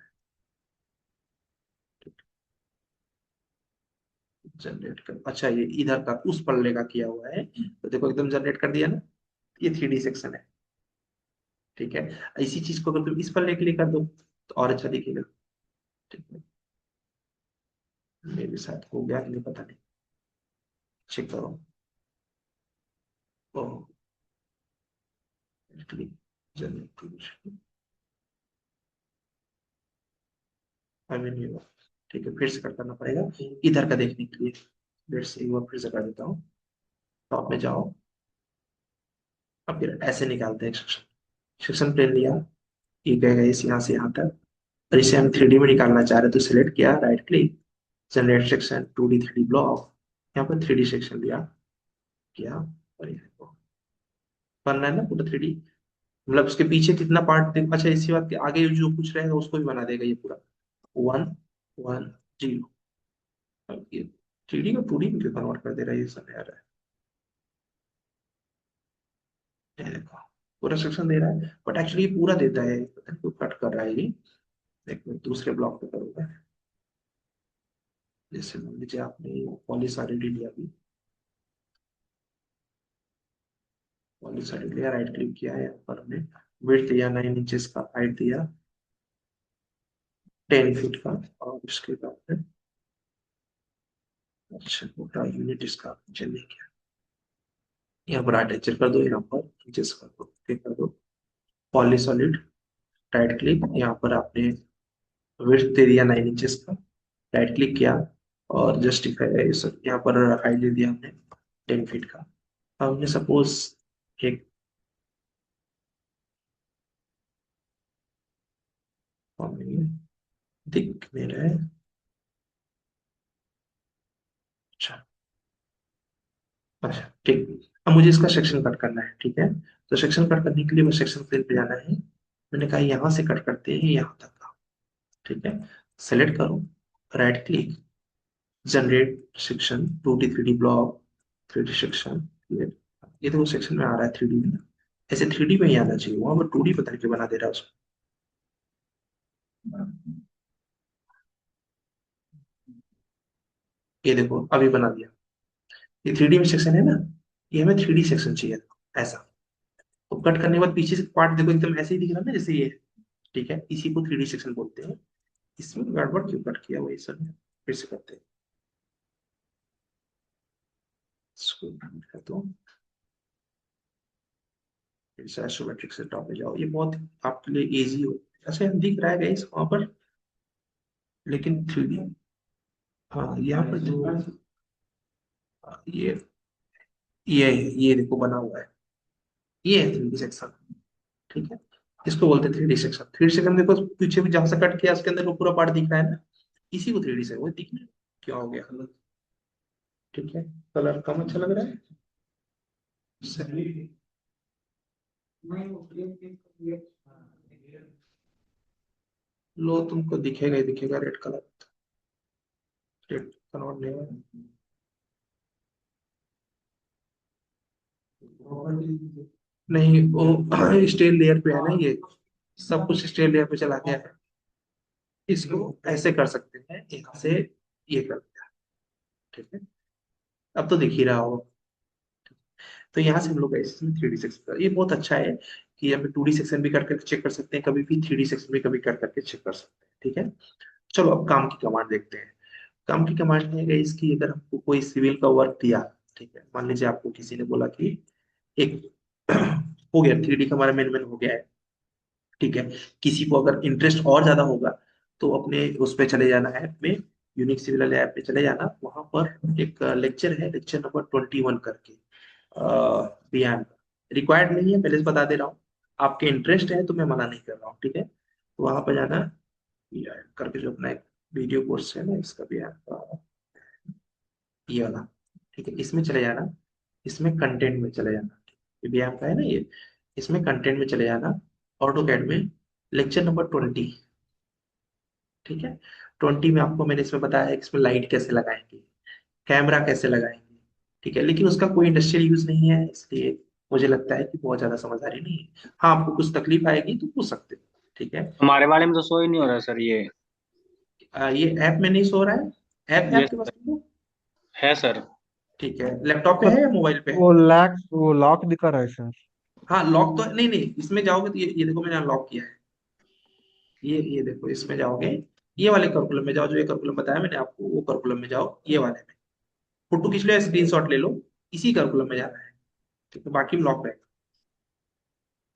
जनरेट कर, अच्छा ये इधर का उस पल्ले का किया हुआ है, तो देखो एकदम जनरेट कर दिया ना, ये 3D सेक्शन है। ठीक है, इसी चीज को अगर तुम इस पल्ले के लिए कर दो तो और अच्छा दिखेगा। ठीक है, मेरे साथ हो गया कि नहीं पता नहीं, चेक करो। ओह, क्लिक जनरेट, अभी नहीं हुआ। ठीक है, फिर से करना पड़ेगा इधर का देखने के लिए। फिर से एक बार फिर से कर देता हूँ। टॉप में जाओ, अब फिर ऐसे निकालते हैं सेक्शन। सेक्शन प्लेन लिया, ये कहेगा इस यहाँ से यहाँ तक, और इसे हम 3D में निकालना चाह रहे हैं तो सिलेक्ट किया, right click, generate section 2D 3D block, यहाँ पर 3D सेक्शन लिया, किया, और ये देखो बन रहा है ना पूरा 3D। मतलब उसके पीछे कितना पार्ट देखो। अच्छा, इसी बात के आगे जो कुछ रहेगा उसको भी बना देगा ये पूरा। 1 1 0। अब ये 3D को 2D में क्यों कन्वर्ट कर दे रहा है, ये समझ आ रहा है। ये देखो पूरा सेक्शन दे रहा है, बट एक्चुअली ये पूरा देता है, पता नहीं क्यों कट कर रहा है ये। एक मैं दूसरे ब्लॉक पे करूंगा। जैसे मान लीजिए आपने पॉलीसाइड लिया अभी, पॉलीसाइड लिया, राइट क्लिक किया है, यहाँ पर हमने विड्थ दिया 9 इंचेस का, हाइट दिया 10 फीट का, और उसके बाद में अच्छा पूरा यूनिट इसका चलिए क्या, यहाँ पर अटैचर कर दो, यहाँ पर इंचेस कर दो, फिर कर दो पॉलीसॉलिड, राइट क्लिक, यहाँ पर आपने विड्थ दे दिया 9 इंचेस का, राइट क्लिक किया, और जस्टिफाई यहाँ पर हाइट दे दिया हमने 10 फीट का। अब हमने सपोज एक दिख नहीं रहा है। अच्छा, अच्छा ठीक, अब मुझे इसका सेक्शन कट करना है, ठीक है। तो सेक्शन कट करने के लिए मैं सेक्शन प्लेन पे जाना है। मैंने कहा यहाँ से कट करते हैं यहाँ तक का, ठीक है। सेलेक्ट करो, right click, generate section 2D 3D block, 3D section, ये तो सेक्शन में आ रहा है 3D में। ऐसे 3D में ही आना चाहिए, वहां पर 2D बदल के बना दे रहा है उसको। ये देखो अभी बना दिया। ये 3D में सेक्शन है ना, ये हमें 3D सेक्शन चाहिए था ऐसा। तो कट करने के बाद पीछे से पार्ट देखो एकदम ऐसे ही दिख रहा है ना जैसे ये, ठीक है, इसी को 3D सेक्शन बोलते हैं। इसमें गड़बड़ क्यों कट किया वही सब, फिर से करते हैं। इसको बंद कर दो, फिर से आइसोमेट्रिक से टॉप पे जाओ, ये बहुत आपके लिए इजी हो। अच्छा दिख रहा है गाइस वहां पर, लेकिन 3D, हाँ यहाँ पर जो ये ये देखो बना हुआ है, ये है 3D सेक्शन, ठीक है। इसको बोलते हैं 3D सेक्शन। 3D सेक्शन देखो पीछे भी जहां से कट किया उसके अंदर वो पूरा पार्ट दिख रहा है ना, इसी को 3D से वो दिखने क्या हो गया, ठीक है। कलर कम अच्छा लग रहा है, सही। लो तुमको दिखेगा ही दिखेगा रेड कलर, रेड कन्वर्ट नहीं होगा। नहीं वो स्टेल लेयर पे है ना ये, सब कुछ स्टेल लेयर पे चला गया है। इसको ऐसे कर सकते हैं, यहाँ से ये कर दिया, ठीक है। अब तो दिख ही रहा होगा। तो यहाँ से हम लोग ऐसे 3D सेक्शन, ये बहुत अच्छा है कि हमें 2D सेक्शन भी कर करके चेक कर सकते हैं, कभी भी 3D सेक्शन भी कभी कर करके चेक कर सकते हैं, ठीक है। चलो अब काम की कमांड देखते हैं। काम की कमांड है इसकी, अगर हमको कोई सिविल का वर्क दिया, ठीक है, मान लीजिए आपको किसी ने बोला कि एक हो गया 3D का हमारा मेन हो गया है, ठीक है। किसी को अगर इंटरेस्ट और ज्यादा होगा तो अपने उस पे चले जाना, ऐप में, यूनिक सिविल ऐप पे चले जाना, वहां पर एक लेक्चर है, लेक्चर नंबर 21 करके, बयान रिक्वायर्ड नहीं है, पहले से बता दे रहा हूँ। आपके इंटरेस्ट है तो मैं मना नहीं कर रहा हूँ, ठीक है। तो वहां पर जाना, ये करके जो अपना एक वीडियो कोर्स है ना इसका बयान का, ये वाला, ठीक है, इसमें चले जाना, इसमें कंटेंट में चले जाना, ये बयान का है ना ये, इसमें कंटेंट में चले जाना, ऑटो कैड में, लेक्चर नंबर 20, ठीक है। 20 में आपको मैंने इसमें बताया है कि इसमें लाइट कैसे लगाएंगे, कैमरा कैसे लगाएंगे, ठीक है। लेकिन उसका कोई इंडस्ट्रियल यूज नहीं है, इसलिए मुझे लगता है कि बहुत ज्यादा समझदारी नहीं है। हाँ आपको कुछ तकलीफ आएगी तो पूछ सकते हो, ठीक है। हमारे वाले में तो शो ही नहीं हो रहा सर ये। ये ऐप में नहीं सो रहा है, ऐप है ये आपके पास में? है सर। ठीक है, लैपटॉप पे सर है या मोबाइल पे है? वो लॉक दिखा रहा है सर। हाँ लॉक तो नहीं नहीं, इसमें जाओगे तो ये देखो मैंने अनलॉक किया है, ये देखो इसमें जाओगे, ये वाले करिकुलम में जाओ, जो ये करिकुलम बताया मैंने आपको, वो करिकुलम में जाओ, ये वाले में फोटो खींच लो या स्क्रीनशॉट ले लो, इसी करिकुलम में जाना है। ठीक है, बाकी ब्लॉक रहेगा।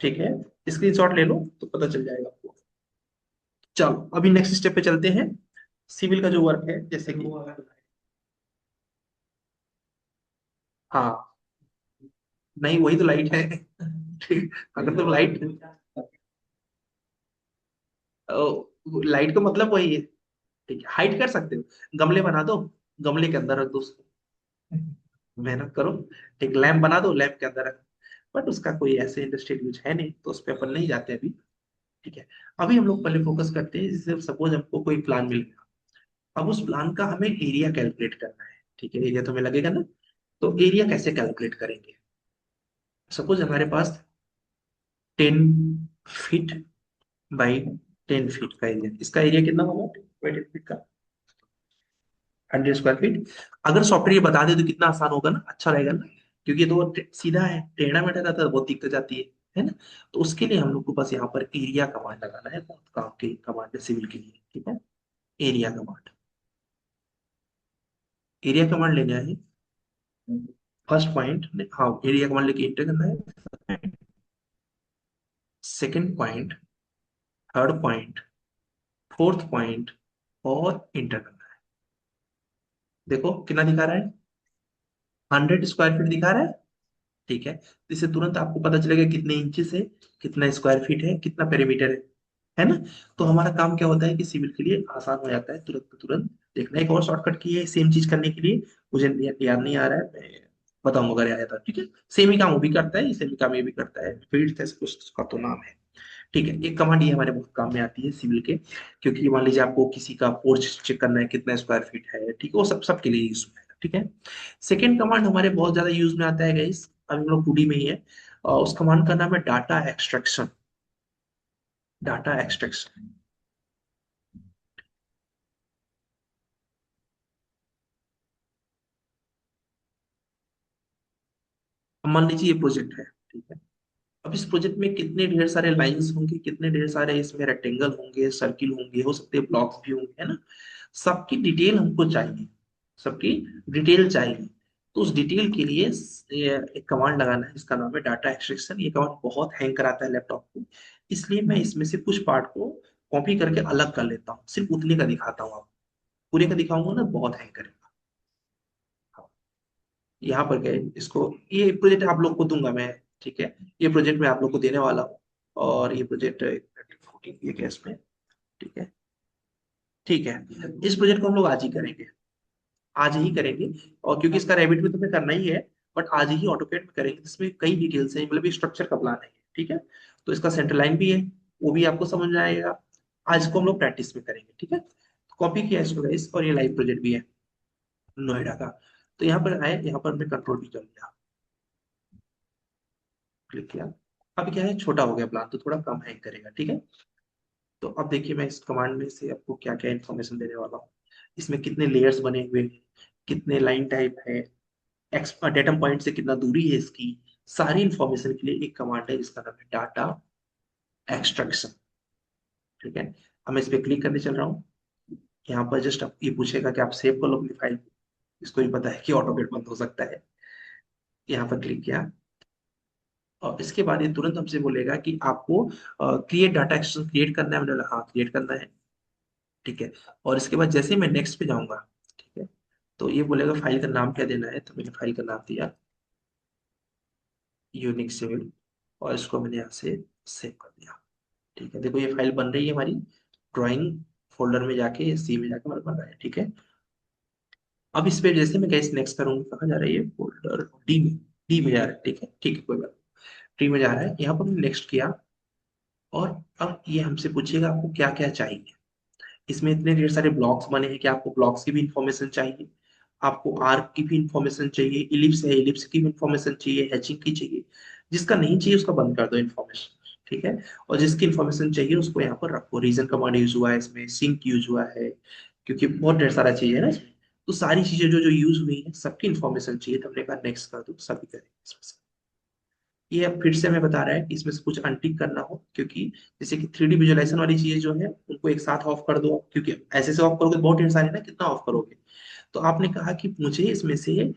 ठीक है, स्क्रीनशॉट ले लो तो पता चल जाएगा आपको। चलो अभी नेक्स्ट स्टेप पे चलते हैं। सिविल का जो वर्क है, जैसे कि हाँ, नहीं वही तो लाइट है। ठीक, अगर तुम लाइट, लाइट का मतलब वही है। ठीक है, हाइड कर सकते हो, गमले बना दो, गमले के अंदर रख दो उसको, मेहनत करो। एक लैम्प बना दो, लैम्प के अंदर रख। बट उसका कोई ऐसे इंडस्ट्रियल यूज है नहीं, तो उस पर अपन नहीं जाते अभी। ठीक है, अभी हम लोग पहले फोकस करते हैं, जैसे सपोज हमको कोई प्लान मिल गया, अब उस प्लान का हमें एरिया कैलकुलेट करना है। ठीक है, एरिया तो हमें लगेगा ना, तो एरिया कैसे कैलकुलेट करेंगे। सपोज हमारे पास 10 फीट बाई 10 फीट का एरिया, इसका एरिया कितना होगा 10 फीट का, 100 स्क्वायर फीट। अगर सॉफ्टवेयर ये बता दे तो कितना आसान होगा ना, अच्छा रहेगा ना, क्योंकि ये तो सीधा है, टेढ़ा मेढ़ा रहता है तो बहुत दिक्कत जाती है ना। तो उसके लिए हम लोग को बस यहाँ पर एरिया कमांड लगाना है, बहुत काम की कमांड है सिविल के लिए। ठीक है, एरिया कमांड, एरिया कमांड लेना है। फर्स्ट पॉइंट, हाँ एरिया कमांड लेके इंटर करना है। Second point, third point, fourth point, और इंटर करना है। देखो कितना दिखा रहा है, 100 स्क्वायर फीट दिखा रहा है। ठीक है, तो इससे तुरंत आपको पता चलेगा कितने इंचेस है, कितना स्क्वायर फीट है, कितना पेरीमीटर है ना। तो हमारा काम क्या होता है कि सिविल के लिए आसान हो जाता है, तुरंत तुरंत देखना। एक और शॉर्टकट की है सेम चीज करने के लिए, मुझे याद नहीं आ रहा है, मैं बताऊंगा अगर आया था। ठीक है, सेम ही काम वो भी करता है, सेम ही काम ये भी करता है, फील्ड ऐसे कुछ उसका तो नाम है। ठीक है, एक कमांड ये हमारे बहुत काम में आती है सिविल के, क्योंकि मान लीजिए आपको किसी का पोर्च चेक करना है कितना स्क्वायर फीट है, ठीक है, वो सब सबके लिए यूज होगा। ठीक है, सेकेंड कमांड हमारे बहुत ज्यादा यूज में आता है गाइस, अभी हम लोग 2D में ही है। उस कमांड का नाम है डाटा एक्सट्रैक्शन। डाटा एक्सट्रैक्शन, मान लीजिए ये प्रोजेक्ट है। ठीक है, अब इस प्रोजेक्ट में कितने ढेर सारे लाइंस होंगे, कितने ढेर सारे इसमें रेक्टेंगल होंगे, सर्किल होंगे, हो सकते हैं ब्लॉक्स भी होंगे, है ना। सबकी डिटेल हमको चाहिए, सबकी डिटेल चाहिए। तो उस डिटेल के लिए एक कमांड लगाना है, इसका नाम है डाटा एक्सट्रैक्शन। ये कमांड बहुत हैंग कराता है लैपटॉप को, इसलिए मैं इसमें से कुछ पार्ट को कॉपी करके अलग कर लेता हूँ, सिर्फ उतने का दिखाता हूँ आपको। पूरे का दिखाऊंगा ना बहुत हैंग करेगा। हाँ, यहाँ पर गए इसको, ये प्रोजेक्ट आप लोग को दूंगा मैं। ठीक है, ये प्रोजेक्ट मैं आप लोग को देने वाला हूँ, और ये प्रोजेक्ट ये केस में। ठीक है, ठीक है, इस प्रोजेक्ट को हम लोग आज ही करेंगे, आज ही करेंगे। और क्योंकि इसका रैबिट में तुम्हें करना ही है, बट आज ही ऑटोकेट में करेंगे, इसमें कई डिटेल्स हैं, मतलब स्ट्रक्चर का प्लान है। ठीक है, तो इसका सेंटर लाइन भी है, वो भी आपको समझ में आएगा। आज को हम लोग प्रैक्टिस में करेंगे। ठीक है, कॉपी किया इसको गाइस, और ये लाइव प्रोजेक्ट भी है नोएडा का। तो यहाँ पर आए, यहाँ पर हमने कंट्रोल भी कर लिया, क्लिक किया। अब क्या है, छोटा हो गया प्लान तो थोड़ा कम हैंग करेगा। ठीक है, तो अब देखिए मैं इस कमांड में से आपको क्या क्या इन्फॉर्मेशन देने वाला हूँ। इसमें कितने लेयर्स बने हुए हैं, कितने लाइन टाइप है, एक्स डेटम पॉइंट से कितना दूरी है इसकी, सारी इंफॉर्मेशन के लिए एक कमांड है जिसका नाम है डाटा एक्सट्रैक्शन। ठीक है, अब मैं इस पे क्लिक करने चल रहा हूँ। यहाँ पर जस्ट आप ये पूछेगा कि आप सेव कर लो अपनी फाइल, इसको भी पता है कि ऑटोमेट बंद हो सकता है। यहाँ पर क्लिक किया, और इसके बाद ये तुरंत हमसे बोलेगा कि आपको क्रिएट डाटा एक्सट्रैक्शन क्रिएट करना है। मैंने बोला हाँ क्रिएट करना है। ठीक है, और इसके बाद जैसे ही मैं नेक्स्ट पे जाऊंगा, ठीक है, तो ये बोलेगा फाइल का नाम क्या देना है, तो मैंने फाइल का नाम दिया यूनिक सिविल, और इसको मैंने यहाँ से सेव कर दिया। ठीक है, देखो ये फाइल बन रही है हमारी, ड्राइंग फोल्डर में जाके सी में जाके हमारा बन रहा है। ठीक है, अब इस पे जैसे मैं कैसे नेक्स्ट करूंगा, कहाँ जा रहा है ये फोल्डर, डी में, डी में जा रहा है। ठीक है, ठीक है, कोई बात, डी में जा रहा है। यहाँ पर मैंने नेक्स्ट किया, और अब ये हमसे पूछेगा आपको क्या क्या चाहिए। इसमें इतने ढेर सारे ब्लॉक्स बने हैं कि आपको ब्लॉक्स की भी इंफॉर्मेशन चाहिए, आपको आर्क की भी इंफॉर्मेशन चाहिए, इलिप्स है इलिप्स की भी इंफॉर्मेशन चाहिए, हैचिंग की चाहिए। जिसका नहीं चाहिए उसका बंद कर दो इंफॉर्मेशन। ठीक है, और जिसकी इंफॉर्मेशन चाहिए उसको यहाँ पर रखो। रीजन कमांड यूज हुआ है इसमें, सिंक यूज हुआ है, क्योंकि बहुत ढेर सारा चीज है ना इसमें। तो सारी चीजें जो जो यूज हुई है सबकी इंफॉर्मेशन चाहिए, तो हमने कहा नेक्स्ट कर दो, सभी करेंगे इसमें से। ये अब फिर से हमें बता रहा है कि इसमें से कुछ अनटिक करना हो, क्योंकि जैसे कि 3D विजुअलाइजेशन वाली चीजें जो है उनको एक साथ ऑफ कर दो, क्योंकि ऐसे से ऑफ करोगे तो बहुत इंसान है ना, कितना ऑफ करोगे। तो आपने कहा कि मुझे इसमें से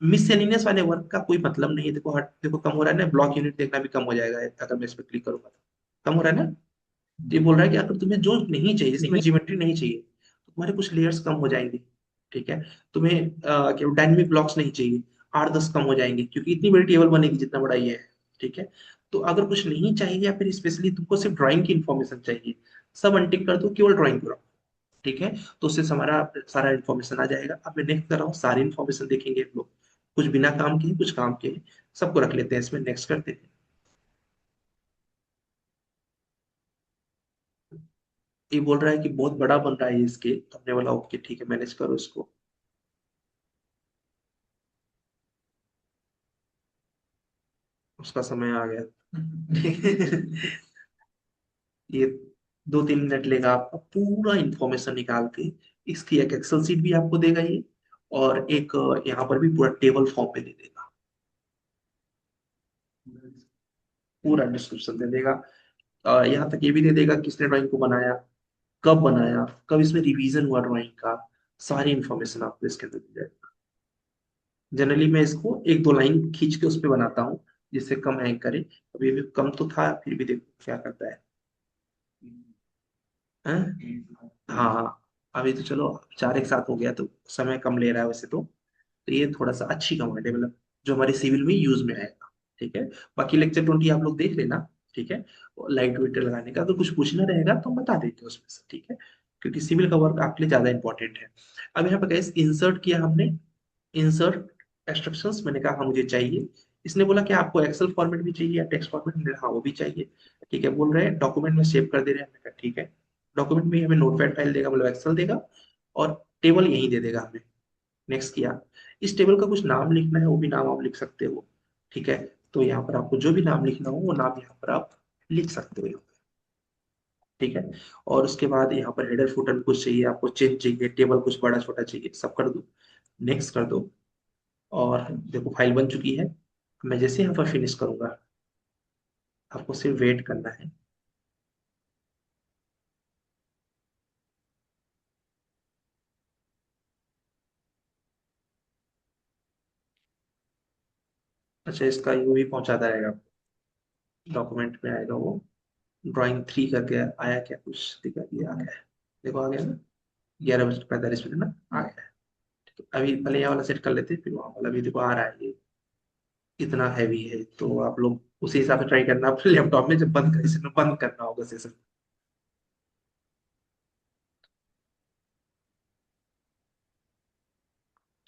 मिससेलेनियस वाले वर्क का कोई मतलब नहीं है। देखो हट, देखो कम हो रहा है ना, ब्लॉक यूनिट देखना भी कम हो जाएगा अगर मैं इस पर क्लिक करूंगा तो। कम हो रहा है ना। तो ये बोल रहा है कि अगर तुम्हें जो नहीं चाहिए, जिसमें ज्योमेट्री नहीं चाहिए, तो तुम्हारे कुछ लेयर्स कम हो जाएंगे। ठीक है। तुम्हें क्या डायनेमिक ब्लॉक्स नहीं चाहिए, 8-10 कम हो जाएंगे, क्योंकि इतनी बड़ी टेबल बनेगी जितना बड़ा ये है। ठीक है। तो अगर कुछ नहीं चाहिए या फिर स्पेशली तुमको सिर्फ ड्राइंग की इन्फॉर्मेशन चाहिए, सब अनटिक कर दो, केवल ड्राइंग करो। ठीक है। तो उससे हमारा सारा इन्फॉर्मेशन आ जाएगा। अब मैं नेक्स्ट कर रहा हूँ, सारी इन्फॉर्मेशन देखेंगे हम लोग, कुछ बिना काम के कुछ काम के, सबको रख लेते हैं इसमें, नेक्स्ट करते हैं। ये बोल रहा है कि बहुत बड़ा बन रहा है ये स्केल, तो हमने बोला ओके ठीक है, मैनेज करो इसको। उसका समय आ गया। ये 2-3 मिनट लेगा आपका पूरा इंफॉर्मेशन निकाल के। इसकी एक एक्सेल सीट भी आपको देगा ये, और एक यहाँ पर भी पूरा टेबल फॉर्म पे दे देगा, पूरा डिस्क्रिप्शन दे देगा। यहाँ तक ये भी दे देगा किसने ड्राइंग को बनाया, कब इसमें रिवीजन हुआ ड्राइंग का, सारी इन्फॉर्मेशन आपको इसके अंदर दी जाएगी। जनरली मैं इसको 1-2 लाइन खींच के उस पर बनाता हूँ, जिससे कम हैंग करे। अभी भी कम तो था, फिर भी देखो क्या करता है। हैं? हाँ हाँ। अभी तो चलो 4 एक साथ हो गया, तो समय कम ले रहा है वैसे तो ये थोड़ा सा अच्छी कमांड है, मतलब जो हमारे सिविल में यूज में आएगा। ठीक है। बाकी लेक्चर 20 आप लोग देख लेना। ठीक है। लाइट वेट लगाने का अगर कुछ पूछना रहेगा तो हम बता देते हैं उसमें से। ठीक है। क्योंकि सिविल का वर्क आपके लिए ज्यादा इंपॉर्टेंट है। अब यहाँ पे कैसे इंसर्ट किया हमने, इंसर्ट इंस्ट्रक्शंस, मैंने कहा हाँ मुझे चाहिए। इसने बोला कि आपको एक्सेल फॉर्मेट भी चाहिए या टेक्स्ट फॉर्मेट, मैंने कहा हाँ वो भी चाहिए। ठीक है। बोल रहे हैं डॉक्यूमेंट में सेव कर दे रहे हैं, मैंने कहा ठीक है। डॉक्यूमेंट में हमें नोटपैड फाइल देगा, मतलब एक्सेल देगा, और टेबल यहीं दे देगा हमें। नेक्स्ट किया। इस टेबल का कुछ नाम लिखना है, वो भी नाम आप लिख सकते हो। ठीक है। तो यहाँ पर आपको जो भी नाम लिखना हो वो नाम यहाँ पर आप लिख सकते हो। ठीक है। और उसके बाद यहाँ पर हेडर फुटर में कुछ चाहिए आपको, चेंज चाहिए, टेबल कुछ बड़ा छोटा चाहिए, सब कर दो, नेक्स्ट कर दो। और देखो फाइल बन चुकी है। मैं जैसे यहाँ पर फिनिश करूंगा, आपको सिर्फ वेट करना है। अच्छा, इसका यूं भी पहुंचाता रहेगा, डॉक्यूमेंट में आएगा वो, ड्राइंग 3 करके आया क्या, कुछ दिखा, ये आ गया है। देखो आ गया ना, 11:45 ना आ गया है। तो अभी पहले ये वाला सेट कर लेते हैं, फिर वहाँ वाला भी देखो आ रहा है ये, इतना हैवी है, तो आप लोग उसी हिसाब से ट्राई करना अपने लैपटॉप में, जब बंद कर, इसमें बंद करना होगा सेशन।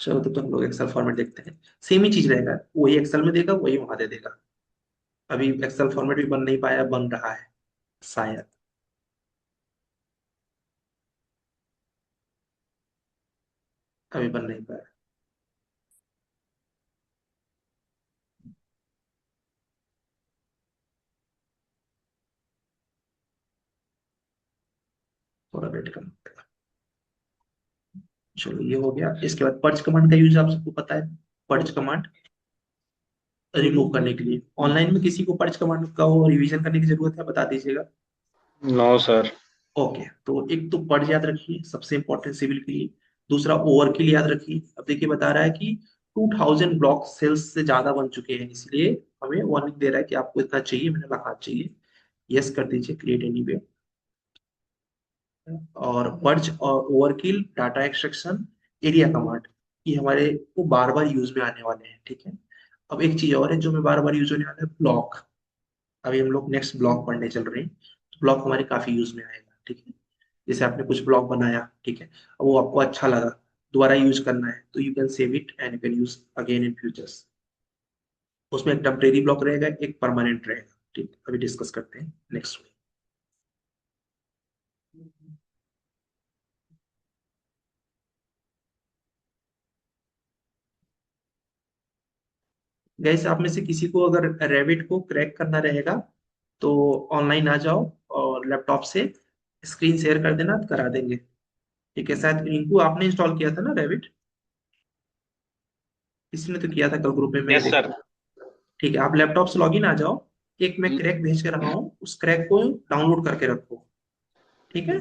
चलो तो हम लोग एक्सेल फॉर्मेट देखते हैं। सेम ही चीज रहेगा, वही एक्सेल में देगा, वही वहां दे देगा। अभी एक्सेल फॉर्मेट भी बन नहीं पाया, बन रहा है शायद। अभी बन नहीं पाया। थोड़ा वेट करना पड़ेगा। चलो ये हो गया। इसके बाद पर्च कमांड का यूज आप सबको पता है। पर्च कमांड रिमूव करने के लिए, ऑनलाइन में किसी को पर्च कमांड का वो रिवीजन करने की जरूरत है, बता दीजिएगा। No sir. ओके, तो एक तो पर्च याद रखिए, सबसे इंपॉर्टेंट सिविल के लिए। दूसरा ओवरकिल याद रखिए। अब देखिए बता रहा है कि 2000 ब्लॉक सेल्स से ज्यादा बन चुके हैं, इसलिए हमें वार्निंग दे रहा है कि आपको इतना चाहिए। मैंने कहा हाँ चाहिए, यस कर दीजिए, क्रिएट एनीवे। और पर्च और overkill, data extraction, area command, ये हमारे को बार बार यूज में आने वाले हैं। ठीक है। अब एक चीज और है जो हमें बार बार यूज होने वाला है, ब्लॉक। अभी हम लोग नेक्स्ट ब्लॉक पढ़ने चल रहे हैं, तो ब्लॉक हमारे काफी यूज में आएगा। ठीक है। जैसे आपने कुछ ब्लॉक बनाया, ठीक है, अब वो आपको अच्छा लगा, दोबारा यूज करना है, तो you can save it and you can use again in futures. उसमें एक टेम्परेरी ब्लॉक रहेगा, एक परमानेंट रहेगा। ठीक, अभी डिस्कस करते हैं नेक्स्ट में। गैस आप में से किसी को अगर रेविट को क्रैक करना रहेगा, तो ऑनलाइन आ जाओ और लैपटॉप से स्क्रीन शेयर कर देना, करा देंगे। ठीक है। शायद रिंकू आपने इंस्टॉल किया था ना रेविट, किसी ने तो किया था कल ग्रुप में, मैं यस देखा सर। था। ठीक है, आप लैपटॉप से लॉगिन आ जाओ। एक मैं जी। क्रैक भेज के रहा हूँ, उस क्रैक को डाउनलोड करके रखो। ठीक है,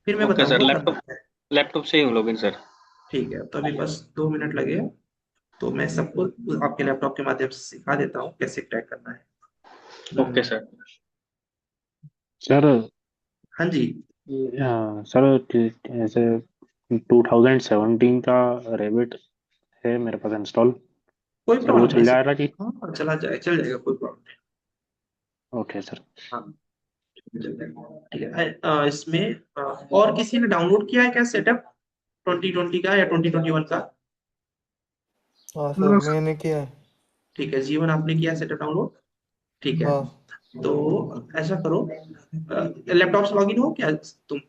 फिर मैं ओके सर, बताऊंगा करना लैपटॉप क्या है। लैपटॉप से ही हूँ लॉगिन सर। ठीक है, तो अभी बस 2 मिनट लगेगा। तो मैं सबको आपके लैपटॉप के माध्यम से सिखा देता हूँ कैसे क्रैक करना है। Okay sir. सर हाँ जी। सर ऐसे 2017 का रेबिट है मेरे पास इंस्टॉल। कोई सर वो प्रॉब्लम नहीं चल सर। जाएगा जी? हाँ हाँ, चल जाएगा, कोई प्रॉब्लम नहीं। Okay sir. हाँ, चल जाएगा। ठीक है, इसमें और किसी ने डाउनलोड किया है क्या सेटअप 2020 का या 2021 का? हाँ सर, मैंने किया है। ठीक है, जीवन आपने किया सेटअप डाउनलोड। ठीक है, हाँ। तो ऐसा करो, लैपटॉप से लॉगिन हो क्या तुम?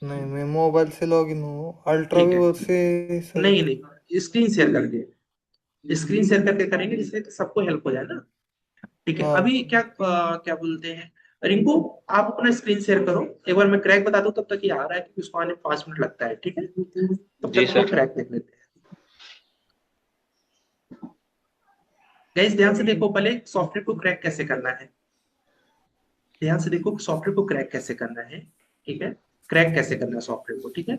नहीं, मैं मोबाइल से लॉगिन हूँ, अल्ट्रा ठीक है, वीवर से सर। नहीं नहीं, स्क्रीन शेयर करके, स्क्रीन शेयर करके करेंगे जिससे कि सबको हेल्प हो जाए ना। ठीक है, हाँ। अभी क्या क्या बोलते हैं, रिंकू, आप अपना स्क्रीन शेयर करो। एक बार मैं क्रैक बता दूं, तब तक ये आ रहा है कि उसको आने 5 मिनट लगता है। ठीक है, तब जी तक हम लोग सर। क्रैक देख लेते हैं। गाइस ध्यान से देखो, पहले सॉफ्टवेयर को क्रैक कैसे करना है। ध्यान से देखो सॉफ्टवेयर को क्रैक कैसे करना है। ठीक है, क्रैक कैसे करना है सॉफ्टवेयर को। ठीक है,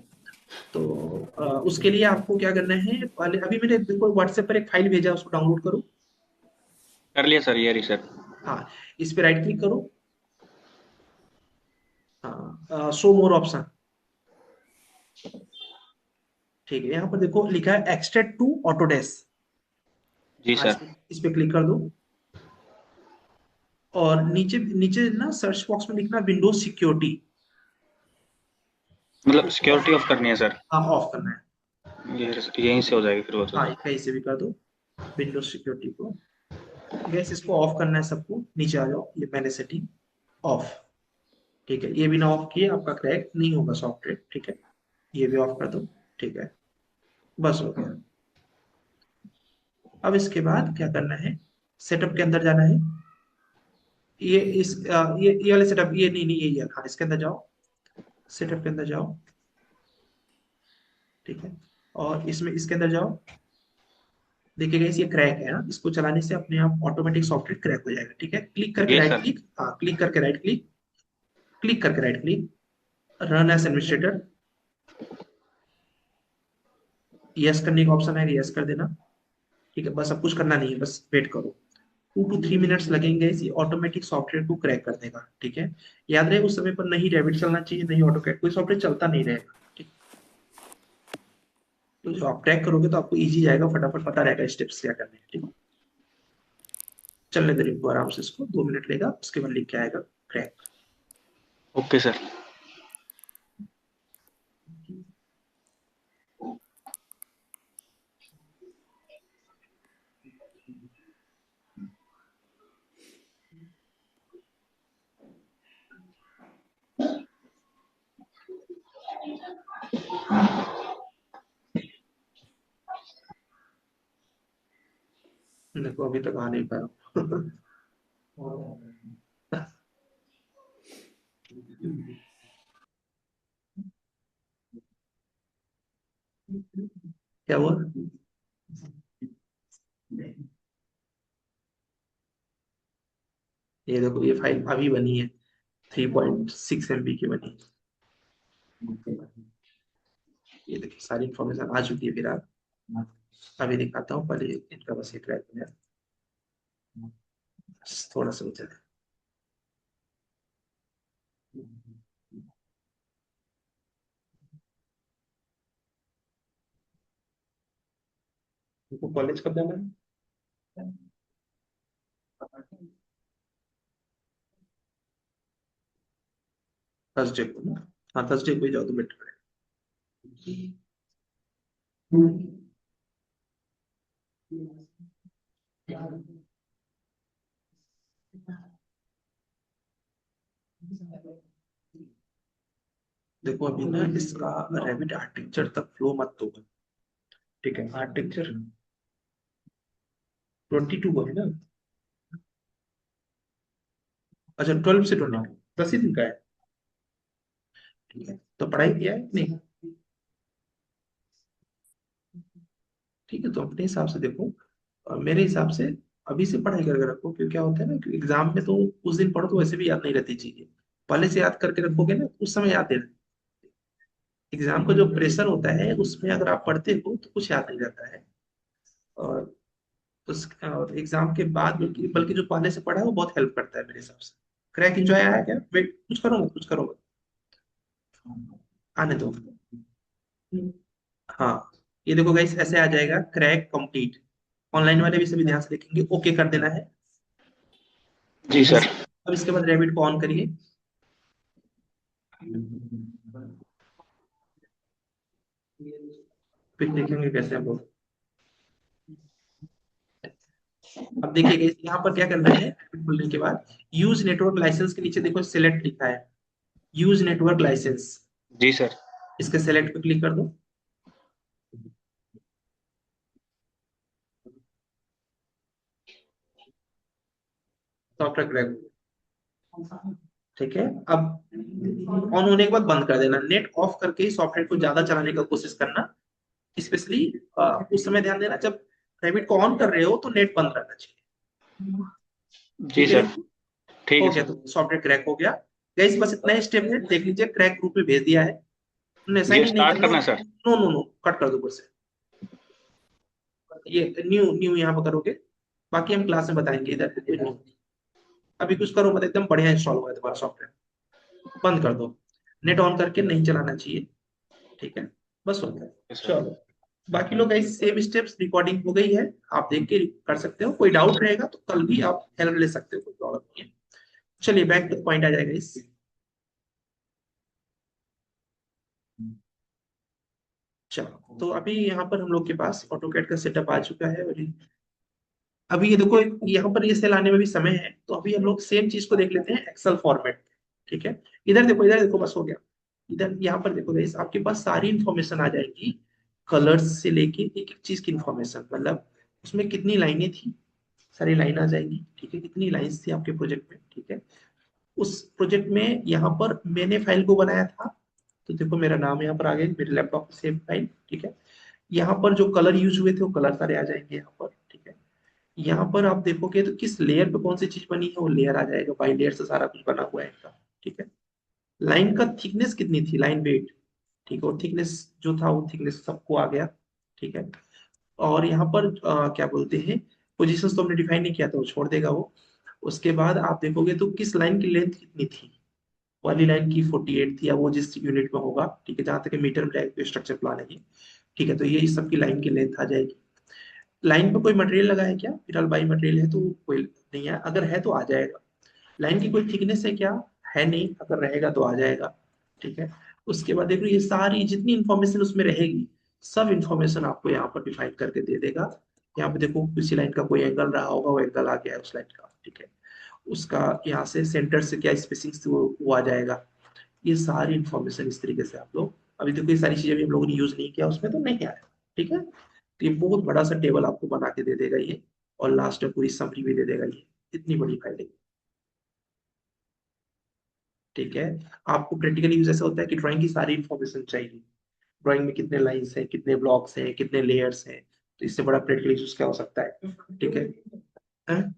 तो उसके लिए आपको क्या करना है, पहले अभी मैंने देखो व्हाट्सएप पर एक फाइल भेजा, उसको डाउनलोड करो। कर लिया सर, ये रही सर। हाँ, इस पे राइट क्लिक करो। हाँ, शो मोर ऑप्शन। ठीक है, यहाँ पर देखो लिखा है एक्सट्रैक्ट टू ऑटोडेस्क। जी हाँ, सर। इस पे क्लिक कर दो। और नीचे नीचे ना सर्च बॉक्स में लिखना विंडोज सिक्योरिटी। मतलब सिक्योरिटी ऑफ करनी है सर? हाँ, ऑफ करना है। ये यहीं से हो जाएगी फिर वो तो हाँ, सर। कहीं से भी कर दो विंडोज सिक्योरिटी को। गैस इसको ऑफ करना है सबको, नीचे आ जाओ, ये मैंने सेटिंग ऑफ। ठीक है, ये बिना ऑफ किए आपका क्रैक नहीं होगा सॉफ्टवेयर। ठीक है, ये भी ऑफ कर दो। ठीक है, बस हो गया। अब इसके बाद क्या करना है, सेटअप के अंदर जाना है। ये वाले सेटअप, ये नहीं नहीं, ये हाँ, इसके अंदर जाओ, सेटअप के अंदर जाओ। ठीक है, और इसमें इसके अंदर जाओ। देखिएगा ये क्रैक है ना, इसको चलाने से अपने आप ऑटोमेटिक सॉफ्टवेयर क्रैक हो जाएगा। ठीक है, क्लिक करके ये राइट सर। क्लिक, हाँ क्लिक करके राइट क्लिक, क्लिक करके right click, run as administrator. Yes करने का ऑप्शन है, यस कर देना। ठीक है, बस अब कुछ करना नहीं है, बस वेट करो। 2 to 3 मिनट्स लगेंगे इसी ऑटोमेटिक सॉफ्टवेयर को क्रैक करने का। ठीक है, याद रहे उस समय पर नहीं रैबिट चलना चाहिए, नहीं ऑटो कैट, कोई सॉफ्टवेयर चलता नहीं रहेगा। ठीक, तो जो आप क्रैक करोगे तो आपको इजी जाएगा, फटाफट पता रहेगा स्टेप्स क्या करने हैं। ठीक, चलने दे इनको आराम से, इसको 2 मिनट लेगा, उसके बाद लिख के आएगा क्रैक। Okay sir. देखो अभी तक आ नहीं पाया। क्या हुआ? ये देखो ये फाइल अभी बनी है, 3.6 MB की बनी है। ये देखिए सारी इन्फॉर्मेशन आ चुकी है। फिर आप अभी दिखाता हूँ, पहले इनका बस एक क्रैक हो जाए, थोड़ा सा बचा है। तुमको कॉलेज कब जाना है? थर्सडे को ना? हाँ, थर्सडे को ही जाओ तो बेटर है। देखो अभी ना इसका रैबिट आर्किटेक्चर तक फ्लो मत दो। ठीक है, आर्किटेक्चर 22 को है ना? अच्छा, 12 से 22, 10 ही दिन का है। ठीक है, तो पढ़ाई किया है नहीं? ठीक है, तो अपने हिसाब से देखो, मेरे हिसाब से अभी से पढ़ाई करके रखो, क्योंकि क्या होता है ना कि एग्जाम में तो उस दिन पढ़ो तो वैसे भी याद नहीं रहती चीजें, पहले से याद करके रखोगे ना उस समय याद है। एग्जाम का जो प्रेशर होता है उसमें अगर आप पढ़ते हो तो कुछ याद नहीं रहता है। और और एग्जाम के बाद बल्कि बल्कि जो पहले से पढ़ा है वो बहुत हेल्प करता है मेरे हिसाब से। क्रैक एंजॉय आया क्या? वेट, कुछ करोगे कुछ करोगे? आने दो। हाँ, ये देखो गाइस ऐसे आ जाएगा क्रैक कंप्लीट। ऑनलाइन वाले भी सभी ध्यान से देखेंगे, ओके कर देना है। जी सर। अब इसके बाद रैबिट को ऑन करिए। फिर देखेंगे कैसे हम लोग। अब देखिए गाइस यहाँ पर क्या करना है, रैबिट खुलने के बाद यूज नेटवर्क लाइसेंस के नीचे देखो सिलेक्ट लिखा है, यूज नेटवर्क लाइसेंस। जी सर। इसके सेलेक्ट पे क्लिक कर दो। सॉफ्टवेयर क्रैक, ठीक है। अब ऑन होने के बाद बंद कर देना, नेट ऑफ करके ही सॉफ्टवेयर को ज्यादा चलाने का कोशिश करना। स्पेशली उस समय ध्यान देना जब रैबिट को ऑन कर रहे हो तो नेट बंद रहना चाहिए। जी ठीक है, सर। ठीक हो है गया, सर। तो सॉफ्टवेयर क्रैक हो गया। गाइस बस इतना ही स्टेप है, देख लीजिए क्रैक ग्रुप में भेज दिया है। उन्होंने साइन ये इन नहीं स्टार्ट करना। करना है sir. No no no, cut कर दो ऊपर से। ये न्यू न्यू यहाँ पर करोगे, बाकी हम क्लास में बताएंगे इधर। अभी कुछ करो मत, एकदम बढ़िया इंस्टॉल हुआ है तुम्हारा सॉफ्टवेयर। बंद कर दो, नेट ऑन करके नहीं चलाना चाहिए। ठीक है, बस हो गया। Yes, sir। चलो, बाकी लोग ऐसे सेम स्टेप्स रिकॉर्डिंग हो गई है, आप देख के कर सकते हो। कोई डाउट रहेगा तो कल भी आप हेल्प ले सकते हो, कोई प्रॉब्लम नहीं है। चलिए बैक टू पॉइंट आ जाएगा इस। चलो, तो अभी यहाँ पर हम लोग के पास ऑटोकैड का सेटअप आ चुका है। और अभी ये देखो यहाँ पर ये सेल आने में भी समय है, तो अभी हम लोग सेम चीज को देख लेते हैं एक्सेल फॉर्मेट। ठीक है, इधर देखो, बस हो गया। इधर यहाँ पर देखो गाइस, आपके पास सारी इंफॉर्मेशन आ जाएगी, कलर्स से लेके एक एक चीज की इंफॉर्मेशन, मतलब उसमें कितनी लाइनें थी, सारी लाइन आ जाएंगी। ठीक है, कितनी लाइन्स थी आपके प्रोजेक्ट में। ठीक है, उस प्रोजेक्ट में यहाँ पर मैंने फाइल को बनाया था, तो देखो मेरा नाम यहाँ पर आ गया मेरे लैपटॉप पे सेव फाइल। ठीक है, यहाँ पर जो कलर यूज हुए थे वो कलर सारे आ जाएंगे यहाँ पर। ठीक है, यहाँ पर आप देखोगे तो किस लेयर पे कौन सी चीज बनी है वो लेयर आ जाएगा, बाई लेयर से सारा कुछ बना हुआ है इनका। ठीक है, लाइन का थिकनेस कितनी थी, लाइन वेट। ठीक है, और थिकनेस जो था वो थिकनेस सबको आ गया। ठीक है, और यहाँ पर क्या बोलते हैं, पोजीशंस तो हमने डिफाइन नहीं किया था, वो छोड़ देगा वो। उसके बाद आप देखोगे तो किस लाइन की लेंथ कितनी थी, वाली लाइन की 48 थी, या वो जिस यूनिट में होगा। ठीक है, जहां तक मीटर में स्ट्रक्चर प्लान है ये। ठीक है, तो ये इस सब की लाइन की लेंथ आ जाएगी। लाइन पे कोई मटेरियल लगा है क्या, फिलहाल बाई मटेरियल है तो कोई नहीं है, अगर है तो आ जाएगा। लाइन की कोई थिकनेस है क्या, है नहीं, अगर रहेगा तो आ जाएगा। ठीक है, उसके बाद देखो ये सारी जितनी इंफॉर्मेशन उसमें रहेगी, सब इंफॉर्मेशन आपको यहाँ पर डिफाइन करके दे देगा। यहाँ पे देखो किसी लाइन का कोई एंगल रहा होगा, वो एंगल आ गया है उस लाइन का। ठीक है, उसका यहाँ से सेंटर से क्या स्पेसिंग से वो आ जाएगा। ये सारी इंफॉर्मेशन इस तरीके से आप लोग, अभी देखो ये सारी चीजें भी हम लोगों ने यूज नहीं किया उसमें तो नहीं आया। ठीक है, तो ये बहुत बड़ा सा टेबल आपको बना के दे देगा ये, और लास्ट में पूरी समरी भी दे देगा ये, इतनी बड़ी फाइल है। ठीक है, आपको प्रैक्टिकल यूज ऐसा होता है कि ड्राइंग की सारी इंफॉर्मेशन चाहिए, ड्राइंग में कितने लाइंस हैं, कितने ब्लॉक्स हैं, कितने लेयर्स हैं, तो इससे बड़ा प्रैक्टिकल यूज क्या हो सकता है। ठीक है, हैं?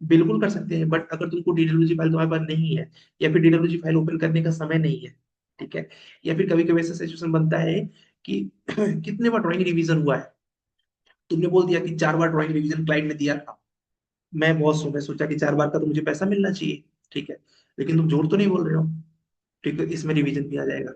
बिल्कुल कर सकते हैं, बट अगर तुमको डीडब्ल्यूजी फाइल तुम्हारे पास नहीं है, या फिर डीडब्ल्यूजी फाइल ओपन करने का समय नहीं है। ठीक है, या फिर कभी कभी ऐसा सिचुएशन बनता है कि कितने बार ड्राइंग रिवीजन हुआ है, तुमने बोल दिया कि 4 बार ड्राइंग रिवीजन क्लाइंट ने दिया था, मैं बॉस हूं, मैं सोचा कि 4 बार का तो मुझे पैसा मिलना चाहिए। ठीक है, लेकिन तुम झूठ तो नहीं बोल रहे हो। ठीक है, इसमें रिवीजन भी आ जाएगा,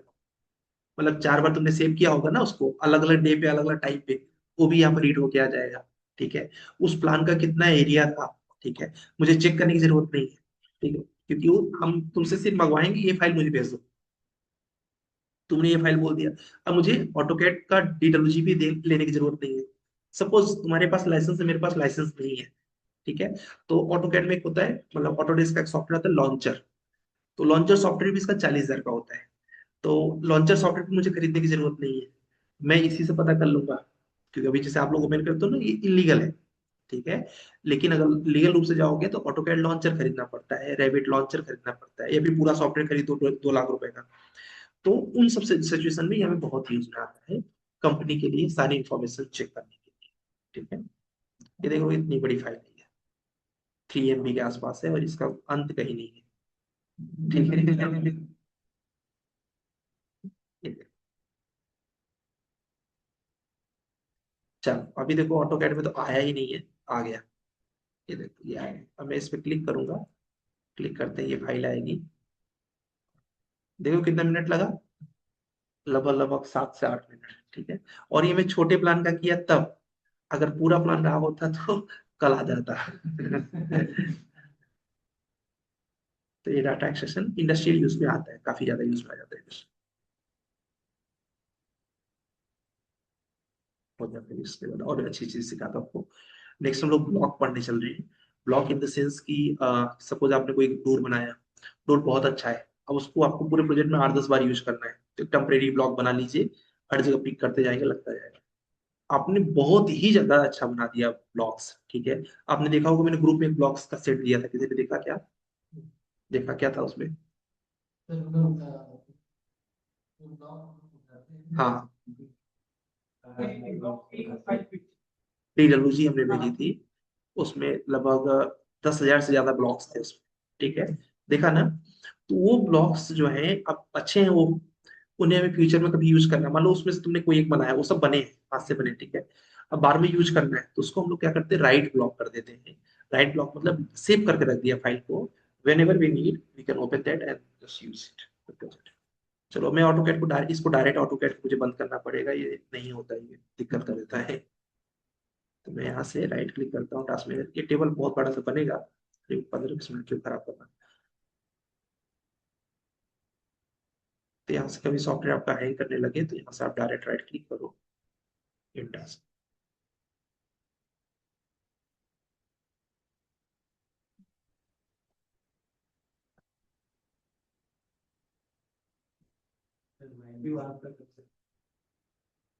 मतलब 4 बार तुमने सेव किया होगा ना उसको, अलग अलग डे पे अलग अलग टाइम पे, वो भी यहाँ पर रीड होके आ जाएगा। ठीक है, उस प्लान का कितना एरिया था। ठीक है, मुझे चेक करने की जरूरत नहीं है। ठीक है, क्योंकि वो हम तुमसे सिर्फ मंगवाएंगे ये फाइल मुझे भेज दो, तुमने ये फाइल बोल दिया। अब मुझे ऑटोकैड का डीडब्ल्यूजी भी लेने की जरूरत नहीं है। सपोज तुम्हारे पास लाइसेंस है, मेरे पास लाइसेंस नहीं है। ठीक है, तो ऑटोकैड में एक होता है, मतलब ऑटोडेस्क का एक सॉफ्टवेयर होता है लॉन्चर, तो लॉन्चर सॉफ्टवेयर भी इसका 40,000 का होता है। तो लॉन्चर सॉफ्टवेयर मुझे खरीदने की जरूरत नहीं है, मैं इसी से पता कर लूंगा, क्योंकि अभी जैसे आप लोग ओपन करते हो ना ये इलीगल है। ठीक है, लेकिन अगर लीगल रूप से जाओगे तो ऑटोकैड लॉन्चर खरीदना पड़ता है, रैबिट लॉन्चर खरीदना पड़ता है, या फिर पूरा सॉफ्टवेयर खरीदो 2 लाख रुपए का। तो उन सब सिचुएशन में ये हमें बहुत यूज में आता है, कंपनी के लिए सारी इंफॉर्मेशन चेक करने के लिए। ठीक है, ये देखो इतनी बड़ी फाइल नहीं है, 3 MB के आसपास है और इसका अंत कहीं नहीं है। ठीक है, ये देखो। चलो अभी देखो ऑटो कैड में तो आया ही नहीं है, आ गया, ये देखो ये आया। अब मैं इस पे क्लिक करूंगा, क्लिक करते ही ये फाइल आएगी। देखो कितना मिनट लगा, लगभग लगभग 7 से 8 मिनट। ठीक है, और ये मैं छोटे प्लान का किया तब, अगर पूरा प्लान रहा होता तो कल आ जाता। तो ये डाटा एक्सट्रैक्शन इंडस्ट्रियल यूज में आता है, काफी ज्यादा यूज में आ जाता है। हो जाता है इसके बाद और अच्छी चीज सिखाता हूँ आपको। नेक्स्ट हम लोग ब्लॉक पढ़ने चल रहे हैं। ब्लॉक इन द सेंस कि सपोज आपने कोई डोर बनाया, डोर बहुत अच्छा है, अब उसको आपको पूरे प्रोजेक्ट में 8-10 बार यूज करना है, तो टेम्परेरी ब्लॉक बना लीजिए, हर जगह पिक करते जाएंगे, लगता जाएगा। आपने बहुत ही ज्यादा अच्छा बना दिया ब्लॉक्स, ठीक है। आपने देखा होगा मैंने ग्रुप में एक ब्लॉक्स का सेट दिया था, किसी ने देखा क्या? देखा क्या था उसमें? हाँ, डीडब्ल्यूजी हमने भेजी थी, उसमें लगभग 10,000 से ज्यादा ब्लॉक्स थे उसमें। ठीक है, देखा ना? तो वो ब्लॉक्स जो हैं अब अच्छे हैं, वो उन्हें हमें फ्यूचर में कभी यूज करना है। मान लो उसमें से तुमने कोई एक बनाया, वो सब बने हैं, हाथ से बने, ठीक है। अब बार में यूज करना है तो उसको हम लोग क्या करते हैं, राइट ब्लॉक कर देते हैं। राइट ब्लॉक मतलब सेव करके रख दिया फाइल को, whenever we need we can open that and just use it. चलो मैं ऑटो कैट को इसको डायरेक्ट ऑटो कैट मुझे बंद करना पड़ेगा, ये नहीं होता है, ये दिक्कत कर देता है। तो मैं यहाँ से राइट क्लिक करता हूँ टास्क में, ये टेबल बहुत बड़ा सा बनेगा, करीब 15-20 मिनट क्यों खराब करना। तो यहाँ से कभी सॉफ्टवेयर आपका हैंग करने लगे तो यहाँ से आप डायरेक्ट राइट क्लिक करो, इन टास्क।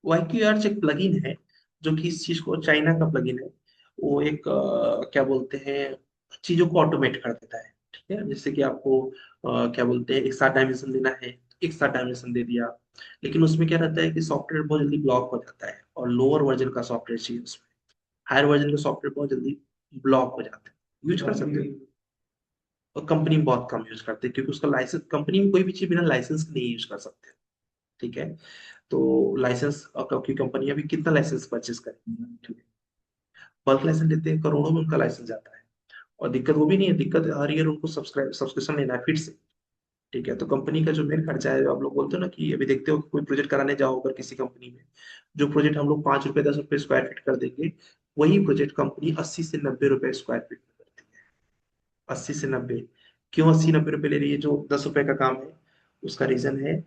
YQR एक प्लगइन है, जो कि इस चीज को, चाइना का प्लगइन है। वो एक क्या बोलते हैं, चीजों को ऑटोमेट कर देता है। ठीक है, जैसे कि आपको क्या बोलते हैं, एक साथ डायमेंशन देना है, एक साथ डायमेंशन दे दिया। लेकिन उसमें क्या रहता है कि सॉफ्टवेयर बहुत जल्दी ब्लॉक हो जाता है, और लोअर वर्जन का सॉफ्टवेयर चाहिए उसमें। हायर वर्जन का सॉफ्टवेयर बहुत जल्दी ब्लॉक हो जाता है, यूज कर सकते हो। और कंपनी बहुत कम यूज करते हैं, क्योंकि उसका लाइसेंस, कंपनी में कोई भी चीज बिना लाइसेंस के नहीं यूज कर सकते। ठीक है, तो लाइसेंस, क्योंकि कंपनी अभी कितना लाइसेंस परचेज करें, बल्क लाइसेंस लेते हैं, करोड़ों में उनका लाइसेंस जाता है। और दिक्कत वो भी नहीं है, दिक्कत हर ईयर उनको सब्सक्रिप्शन लेना है फिर से। ठीक है, तो कंपनी का जो मेन खर्चा है, आप लोग बोलते हो ना कि अभी देखते हो कि कोई प्रोजेक्ट कराने जाओ अगर किसी कंपनी में, जो प्रोजेक्ट हम लोग 5 रुपए 10 रुपए स्क्वायर फीट कर देंगे, वही प्रोजेक्ट कंपनी 80 से 90 रुपए स्क्वायर फीट में करती है। 80 से 90। क्यों 80-90 रुपए ले रही है जो 10 रुपए का काम है? उसका रीजन है,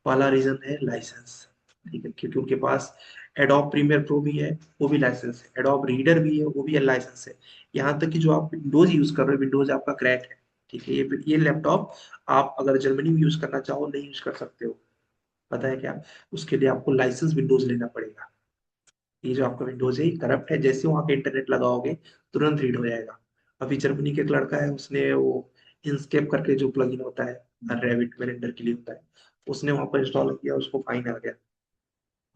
पहला रीजन है लाइसेंस। ठीक है, क्योंकि उनके पास एडोब प्रीमियर प्रो भी है, वो भी लाइसेंस है, एडोब रीडर भी है, वो भी लाइसेंस है। यहाँ तक कि जो आप विंडोज यूज कर रहे हो, विंडोज आपका क्रैक है, ठीक है, ये लैपटॉप आप अगर जर्मनी में यूज करना चाहो नहीं यूज कर सकते हो। पता है क्या? उसके लिए आपको लाइसेंस विंडोज लेना पड़ेगा। ये जो आपका विंडोज है करप्ट है, जैसे वहां के इंटरनेट लगाओगे तुरंत रीड हो जाएगा। अभी जर्मनी के एक लड़का है, उसने वो इंस्केप करके जो प्लगइन होता है रेविट में रेंडर के लिए होता है, उसने वहां पर इंस्टॉल किया, उसको फाइन आ गया।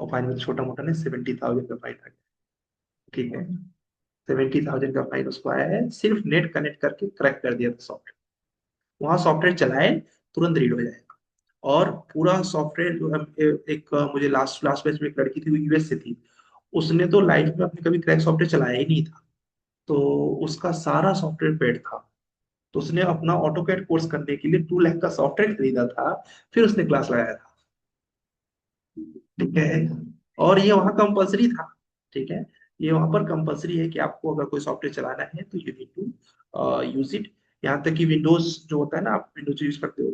और फाइन में छोटा मोटा नहीं, 70,000 का फाइन आ गया। ठीक है, 70,000 का फाइन उसको आया है, सिर्फ नेट कनेक्ट करके क्रैक कर दिया था सॉफ्टवेयर। वहां सॉफ्टवेयर चलाए, तुरंत रीड हो जाएगा। और पूरा सॉफ्टवेयर जो एक मुझे लास्ट लास्ट बैच में एक लड़की थी, वो यूएस से थी, उसने तो लाइफ में अपने कभी क्रैक सॉफ्टवेयर चलाया ही नहीं था। तो उसका सारा सॉफ्टवेयर पेड था। तो उसने अपना ऑटोकैड कोर्स करने के लिए 2 लाख का सॉफ्टवेयर खरीदा था, फिर उसने क्लास लगाया था। ठीक है, और ये वहां कंपलसरी था। ठीक है, ये वहां पर कंपलसरी है कि आपको अगर कोई सॉफ्टवेयर चलाना है तो you need to use it. यहाँ तक कि विंडोज जो होता है ना, आप विंडोज यूज करते हो,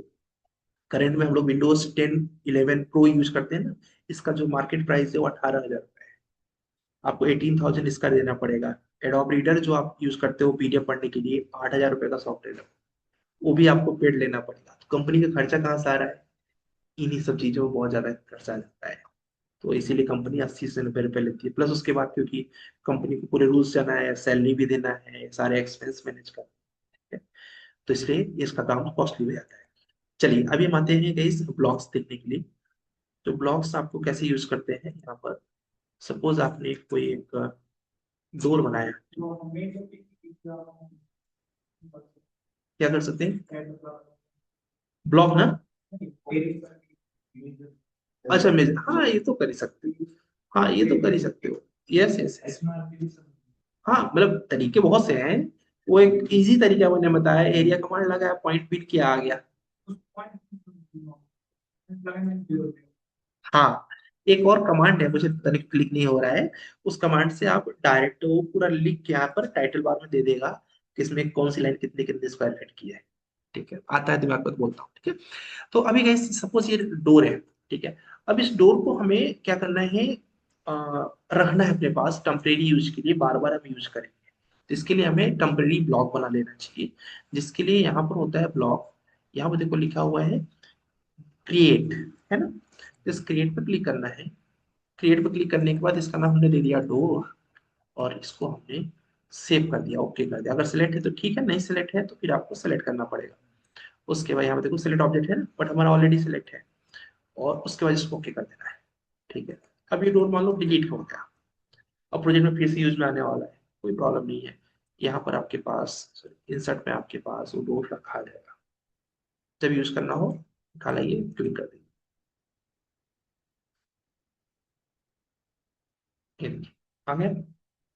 करंट में हम लोग विंडोज 10 11 प्रो यूज करते हैं ना, इसका जो मार्केट प्राइस है वो 18,000 है। आपको 18,000 इसका देना पड़ेगा। एडोब रीडर जो आप यूज करते हो पीडीएफ पढ़ने के लिए, 8,000 रुपए का सॉफ्टवेयर है, वो भी आपको पेड लेना पड़ेगा। तो कंपनी का खर्चा कहाँ से आ रहा है? इन्हीं सब चीजों में बहुत ज्यादा खर्चा आ जाता है। तो इसीलिए कंपनी 80 से 90 रुपए लेती है, प्लस उसके बाद क्योंकि कंपनी को पूरे रूल्स जाना है, सैलरी भी देना है, सारे एक्सपेंस मैनेज करना है, तो इसलिए इसका काम कॉस्टली हो जाता है। चलिए अभी हम आते हैं इस ब्लॉग्स देखने के लिए। तो ब्लॉग्स आपको कैसे यूज करते हैं यहाँ पर, सपोज आपने कोई एक डोर बनाया, क्या कर सकते हैं? ब्लॉक ना, अच्छा मैं, हाँ ये तो कर ही सकते हो, हाँ ये तो कर ही सकते हो। यस यस यस, हाँ मतलब तरीके बहुत से हैं। वो एक इजी तरीका मैंने बताया, एरिया कमांड लगाया, पॉइंट पिन किया, आ गया। हाँ, एक और कमांड है, मुझे पता नहीं क्लिक नहीं हो रहा है। उस कमांड से आप डायरेक्ट वो पूरा लिख के यहाँ पर टाइटल बार में दे देगा कि इसमें कौन सी लाइन कितने कितने स्क्वायर फीट की है। ठीक है, आता है दिमाग में तो बोलता हूँ। ठीक है, तो अभी गाइस सपोज ये डोर है। ठीक है, अब इस डोर को हमें क्या करना है, रखना है अपने पास टेम्परेरी यूज के लिए, बार बार हम यूज करेंगे। तो इसके लिए हमें टेम्परेरी ब्लॉक बना लेना चाहिए, जिसके लिए यहाँ पर होता है ब्लॉक। यहाँ पर देखो लिखा हुआ है क्रिएट, है ना। इस क्रिएट पर क्लिक करना है। क्रिएट पर क्लिक करने के बाद इसका नाम हमने दे दिया डोर, और इसको हमने सेव कर दिया, ओके कर दिया। अगर सिलेक्ट है तो ठीक है, नहीं सिलेक्ट है तो फिर आपको सेलेक्ट करना पड़ेगा। उसके बाद यहाँ पे देखो सिलेक्ट ऑब्जेक्ट है ना, बट हमारा ऑलरेडी सिलेक्ट है, और उसके बाद इसको ओके कर देना है। ठीक है, अब ये डोर मान लो डिलीट हो गया, अब प्रोजेक्ट में फिर से यूज में आने वाला है, कोई प्रॉब्लम नहीं है। यहाँ पर आपके पास इंसर्ट में आपके पास वो डोर रखा जाएगा, जब यूज करना हो उठा लाइए, क्लिक कर दीजिए। ये देखिए, आ गया।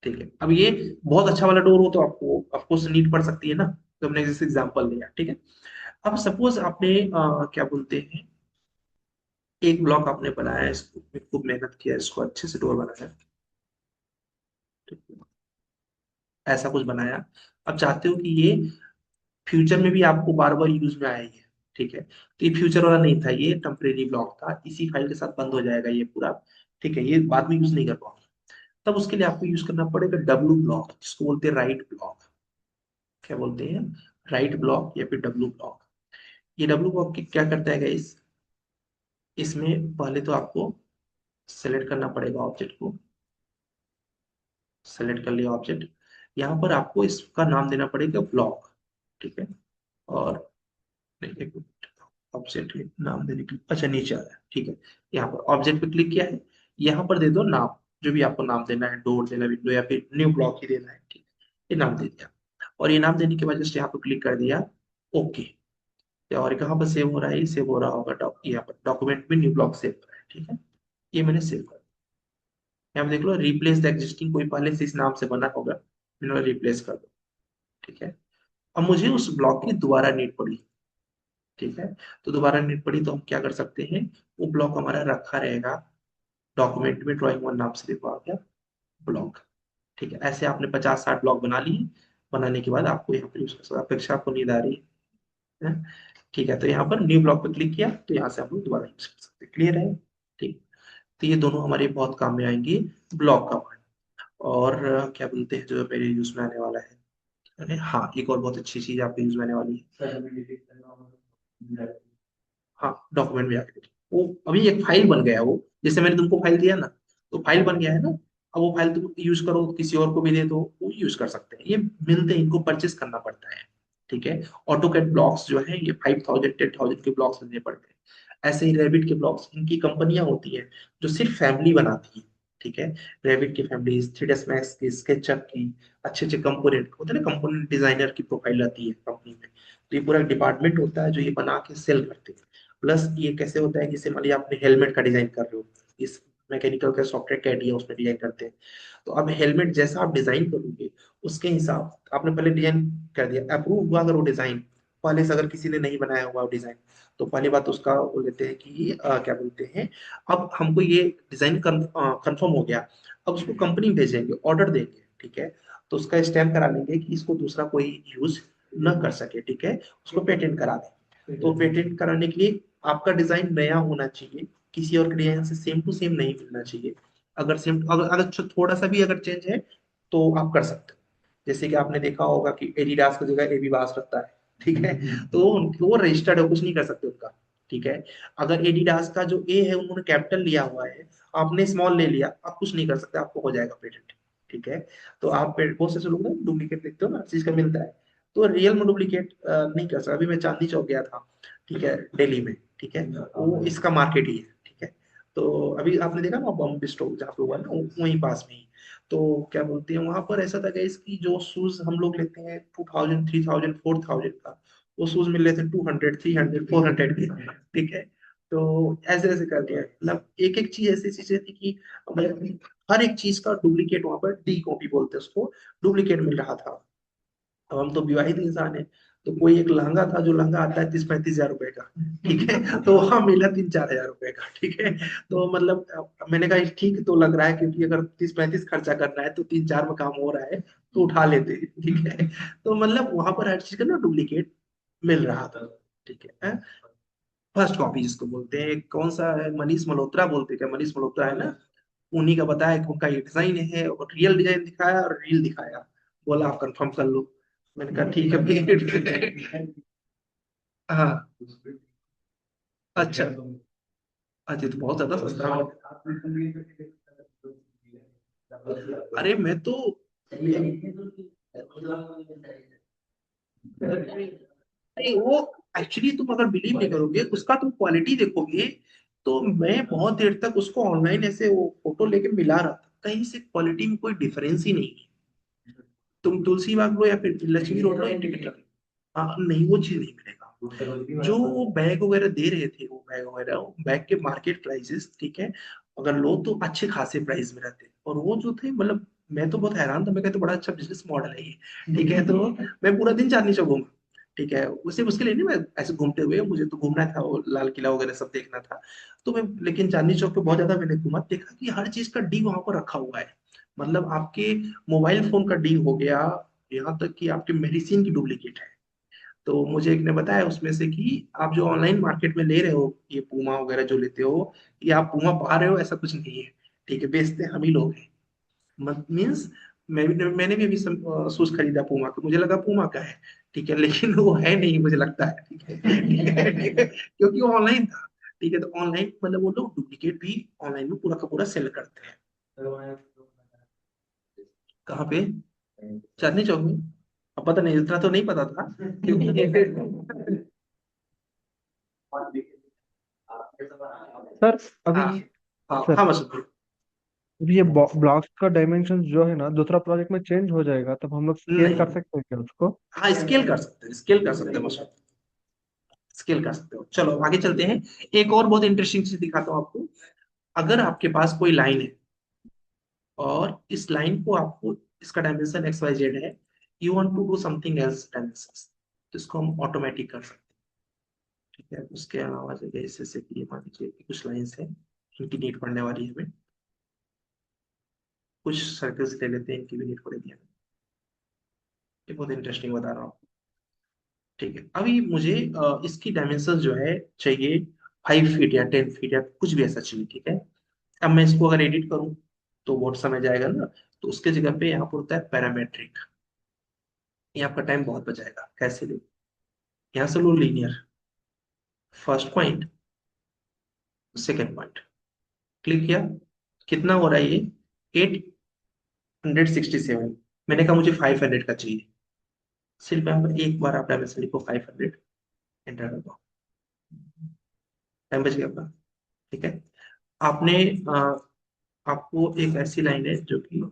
ठीक है, अब ये बहुत अच्छा वाला डोर हो तो आपको ऑफकोर्स नीड पड़ सकती है ना, तो हमने जैसे एग्जांपल लिया। ठीक है, अब सपोज आपने क्या बोलते हैं, एक ब्लॉक आपने बनाया, इसको खूब मेहनत किया, इसको अच्छे से डोर बनाया। ठीक है, ऐसा कुछ बनाया। अब चाहते हो कि ये फ्यूचर में भी आपको बार बार यूज में आएगी। ठीक है, तो ये फ्यूचर वाला नहीं था, ये टेम्परेरी ब्लॉक था, इसी फाइल के साथ बंद हो जाएगा ये पूरा। ठीक है, ये बाद में यूज नहीं कर पाओगे। तब उसके लिए आपको यूज करना पड़ेगा डब्लू ब्लॉक, जिसको बोलते हैं राइट ब्लॉक। क्या बोलते हैं? राइट ब्लॉक या फिर डब्लू ब्लॉक। ये डब्लू ब्लॉक क्या करता है गाइस, इसमें पहले तो आपको सेलेक्ट करना पड़ेगा ऑब्जेक्ट को। सेलेक्ट कर लिया ऑब्जेक्ट, यहाँ पर आपको इसका नाम देना पड़ेगा ब्लॉक। ठीक है, और नहीं, ऑब्जेक्ट नाम देने के लिए, अच्छा नीचे आ रहा है। ठीक है, यहाँ पर ऑब्जेक्ट पे क्लिक किया है, यहाँ पर दे दो नाम, जो भी आपको नाम देना है, डोर देना, विंडो, या फिर न्यू ब्लॉक ही देना है। ठीक है, ये नाम दे दिया, और ये नाम देने के बाद जस्ट यहाँ पर क्लिक कर दिया, ओके। और कहाँ पर सेव हो रहा है? ये सेव हो रहा होगा यहाँ पर डॉक्यूमेंट में न्यू ब्लॉक सेव हो रहा है। ठीक है, ये मैंने सेव कर दिया। यहाँ पे देख लो, रिप्लेस द एग्जिस्टिंग, कोई पहले से इस नाम से बना होगा, मैंने रिप्लेस कर दो। ठीक है, अब मुझे उस ब्लॉक की दोबारा नीड पड़ी। ठीक है, तो दोबारा नीड पड़ी तो हम क्या कर सकते हैं, वो ब्लॉक हमारा रखा रहेगा डॉक्यूमेंट में, ड्राइंग वन नाम से देखो आ गया ब्लॉक। ठीक है, ऐसे आपने 50-60 ब्लॉक बना लिए। बनाने के बाद आपको यहाँ पर यूज कर सकते, अपेक्षा आपको नींद आ रही है। ठीक है, तो यहाँ पर न्यू ब्लॉक पे क्लिक किया, तो यहाँ से हम लोग दोबारा यूज कर सकते हैं। क्लियर है? ठीक, तो ये दोनों हमारे बहुत काम में आएंगे, ब्लॉक का पार्ट। और क्या बोलते हैं जो मेरे यूज में आने वाला है, अरे हाँ, एक और बहुत अच्छी चीज आपके यूज में आने वाली है। हाँ, डॉक्यूमेंट में जाके देखिए, वो अभी एक फाइल बन गया है वो, जैसे मैंने तुमको फाइल दिया ना, तो फाइल बन गया है ना। अब वो फाइल तुम यूज करो, किसी और को भी दे दो, वो यूज कर सकते हैं। ये मिलते हैं, इनको परचेस करना पड़ता है। ठीक है, ऑटोकैड ब्लॉक्स जो है ये 5000 10,000 के ब्लॉक्स लेने पड़ते हैं। ऐसे ही रैबिट के ब्लॉक्स, इनकी कंपनियां होती हैं जो सिर्फ फैमिली बनाती है। ठीक है, रैबिट की फैमिली, 3ds मैक्स की, स्केचअप की, अच्छे अच्छे कंपोनेंट होते हैं ना, कंपोनेंट डिजाइनर की प्रोफाइल आती है कंपनी में। तो ये पूरा डिपार्टमेंट होता है जो ये बना के सेल करते हैं। प्लस ये कैसे होता है कि जैसे मान लिया आपने हेलमेट का डिजाइन कर रहे हो, इस मैकेनिकल का सॉफ्टवेयर कैड है उसमें डिजाइन करते हैं। तो अब हेलमेट जैसा आप डिजाइन करोगे, उसके हिसाब आपने पहले डिजाइन कर दिया, अप्रूव हुआ अगर वो डिजाइन पहले से, अगर किसी ने नहीं बनाया हुआ डिजाइन, तो पहली बात उसका वो लेते हैं कि क्या बोलते हैं, अब हमको ये डिजाइन कंफर्म हो गया, अब उसको कंपनी भेजेंगे, ऑर्डर देंगे। ठीक है, तो उसका स्टैम्प करा लेंगे कि इसको दूसरा कोई यूज न कर सके। ठीक है, उसको पेटेंट करा देंगे। तो पेटेंट कराने के लिए आपका डिजाइन नया होना चाहिए, किसी और के डिजाइन से सेम टू सेम नहीं मिलना चाहिए। अगर सेम, अगर थोड़ा सा भी अगर चेंज है तो आप कर सकते हो। जैसे कि आपने देखा होगा कि एडिडास की जगह एबी बास रहता है। ठीक है, तो वो रजिस्टर्ड है, कुछ नहीं कर सकते उनका। ठीक है, अगर एडिडास का जो ए है उन्होंने कैपिटल लिया हुआ है, आपने स्मॉल ले लिया, आप कुछ नहीं कर सकते, आपको हो जाएगा पेटेंट। ठीक है, तो आप बहुत से लोग ना डुप्लीकेट देखते हो ना, हर चीज का मिलता है, तो रियल में डुप्लीकेट नहीं कर सकता। अभी मैं चांदनी चौक गया था, ठीक है, दिल्ली में। ठीक है, वो इसका मार्केट ही है। ठीक है, तो अभी आपने देखा ना बम स्टॉक जहाँ पे हुआ ना वहीं पास में ही, तो क्या बोलते हैं वहां पर ऐसा था गाइस कि जो शूज हम लोग लेते हैं 2000 3000 4000 का, वो शूज मिल रहे थे 200 300 400 के, ठीक है। तो ऐसे ऐसे कर दिया, मतलब एक एक चीज ऐसी चीजें थी कि मतलब हर एक चीज का डुप्लीकेट वहां पर, डी कॉपी बोलते हैं उसको, डुप्लीकेट मिल रहा था। अब हम तो विवाहित इंसान है, तो कोई एक लहंगा था जो लहंगा आता है 30-35 हजार रुपए का, ठीक है, तो वहां मिला 3-4 हजार रुपए का, ठीक है। तो मतलब मैंने कहा ठीक तो लग रहा है, क्योंकि अगर 30-35 खर्चा करना है तो 3-4 में काम हो रहा है, तो उठा लेते हैं, ठीक है। तो मतलब वहां पर हर चीज का ना डुप्लीकेट मिल रहा था, ठीक है। फर्स्ट कॉपी जिसको बोलते हैं, कौन सा है, मनीष मल्होत्रा बोलते हैं, क्या मनीष मल्होत्रा है ना, उन्हीं का बताया कि उनका ये डिजाइन है, और रियल डिजाइन दिखाया और रील दिखाया, बोला आप कंफर्म कर लो। मैंने कहा ठीक है भाई। हाँ। अच्छा अच्छा, तो बहुत ज्यादा सस्ता है। अरे मैं तो नहीं, वो एक्चुअली तुम अगर बिलीव नहीं करोगे, उसका तुम क्वालिटी देखोगे, तो मैं बहुत देर तक उसको ऑनलाइन ऐसे वो फोटो लेके मिला रहा था, कहीं से क्वालिटी में कोई डिफरेंस ही नहीं है। तुम तुलसी बाग लो या फिर लक्ष्मी रोड लो या टिकट लो, हाँ नहीं, वो चीज नहीं मिलेगा जो वो बैग वगैरह दे रहे थे, वो बैग वगैरह, बैग के मार्केट प्राइसेस, ठीक है, अगर लो तो अच्छे खासे प्राइस में रहते, और वो जो थे मतलब मैं तो बहुत हैरान था, मैं कहता बड़ा अच्छा बिजनेस मॉडल है ये, ठीक है। तो मैं पूरा दिन चांदनी चौक घूमा, ठीक है, उसे उसके लिए नहीं, मैं ऐसे घूमते हुए, मुझे तो घूमना था, वो लाल किला वगैरह सब देखना था, तो मैं लेकिन चांदनी चौक पे बहुत ज्यादा मैंने घूमा, देखा कि हर चीज का डी वहां पर रखा हुआ है, मतलब आपके मोबाइल फोन का डी हो गया, यहाँ तक कि आपके मेडिसिन की डुप्लीकेट है। तो मुझे एक ने बताया उसमें से कि आप जो ऑनलाइन मार्केट में ले रहे हो ये पूमा वगैरह जो लेते हो, ये आप पूमा पा रहे हो ऐसा कुछ नहीं है, ठीक है, बेचते हम ही लोग हैं। मीन्स मैंने भी अभी शूज खरीदा पूमा का, मुझे लगा पूमा का है, ठीक है, लेकिन वो है नहीं, मुझे लगता है, ठीक है, ठीक है, क्योंकि वो ऑनलाइन था, ठीक है। तो ऑनलाइन मतलब वो लोग डुप्लीकेट भी ऑनलाइन में पूरा का पूरा सेल करते हैं। कहाँ पे? चांदनी चौक में? अब पता नहीं, इतना तो नहीं पता था, क्योंकि सर अभी हाँ हाँ सर हाँ, मसूद। अभी ये ब्लॉक्स का डायमेंशन जो है ना दूसरा प्रोजेक्ट में चेंज हो जाएगा, तब हम लोग स्केल नहीं, कर सकते हैं क्या उसको? हाँ स्केल कर सकते हैं, स्केल कर सकते हैं मसूद, स्केल कर सकते हो। चलो आगे चलते हैं, एक और बहुत इंटरेस्टिंग चीज दिखाता हूँ आपको। अगर आपके पास कोई लाइन है, और इस लाइन को आपको, इसका डायमेंशन एक्स वाई जेड है, you want to do something else dimension, तो इसको हम ऑटोमेटिक कर सकते हैं, ठीक है। उसके अलावा जगह जैसे कि ये मान लीजिए कि कुछ लाइन्स है, इनकी नीड पड़ने वाली है हमें, कुछ सर्कल्स ले लेते हैं, इनकी भी नीड पड़ेगी हमें। ये बहुत इंटरेस्टिंग बता रहा हूँ, ठीक है। अभी मुझे इसकी डायमेंशन जो है चाहिए 5 फीट या 10 फीट या कुछ भी ऐसा चाहिए, ठीक है। अब मैं इसको अगर एडिट करूं तो बहुत समय जाएगा ना, तो उसके जगह पे यहाँ पर होता है पैरामेट्रिक, ये आपका टाइम बहुत बचाएगा। कैसे लो, यहाँ से लो linear, first point, second point, click किया, कितना हो रहा है ये? 867। मैंने कहा मुझे 500 का चाहिए, सिर्फ यहाँ पर एक बार आप डायमेंशन लिखो 500, एंटर कर दो, टाइम बच गया आपका, ठीक है। आपने आपको एक ऐसी लाइन है जो कि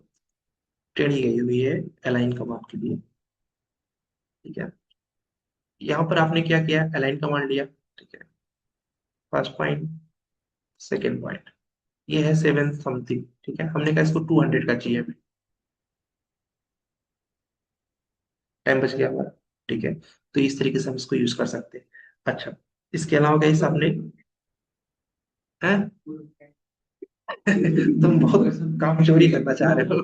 टेढ़ी गई हुई है अलाइन कमांड के लिए, ठीक है। यहाँ पर आपने क्या किया, अलाइन कमांड लिया, ठीक है, फर्स्ट पॉइंट, सेकेंड पॉइंट, ये है 7 समथिंग, ठीक है, हमने कहा इसको 200 का चाहिए हमें, टाइम बच गया हमारा, ठीक है। तो इस तरीके से हम इसको यूज कर सकते हैं। अच्छा, इसके अलावा गाइस आपने हैं तुम बहुत काम चोरी करना चाह रहे हो,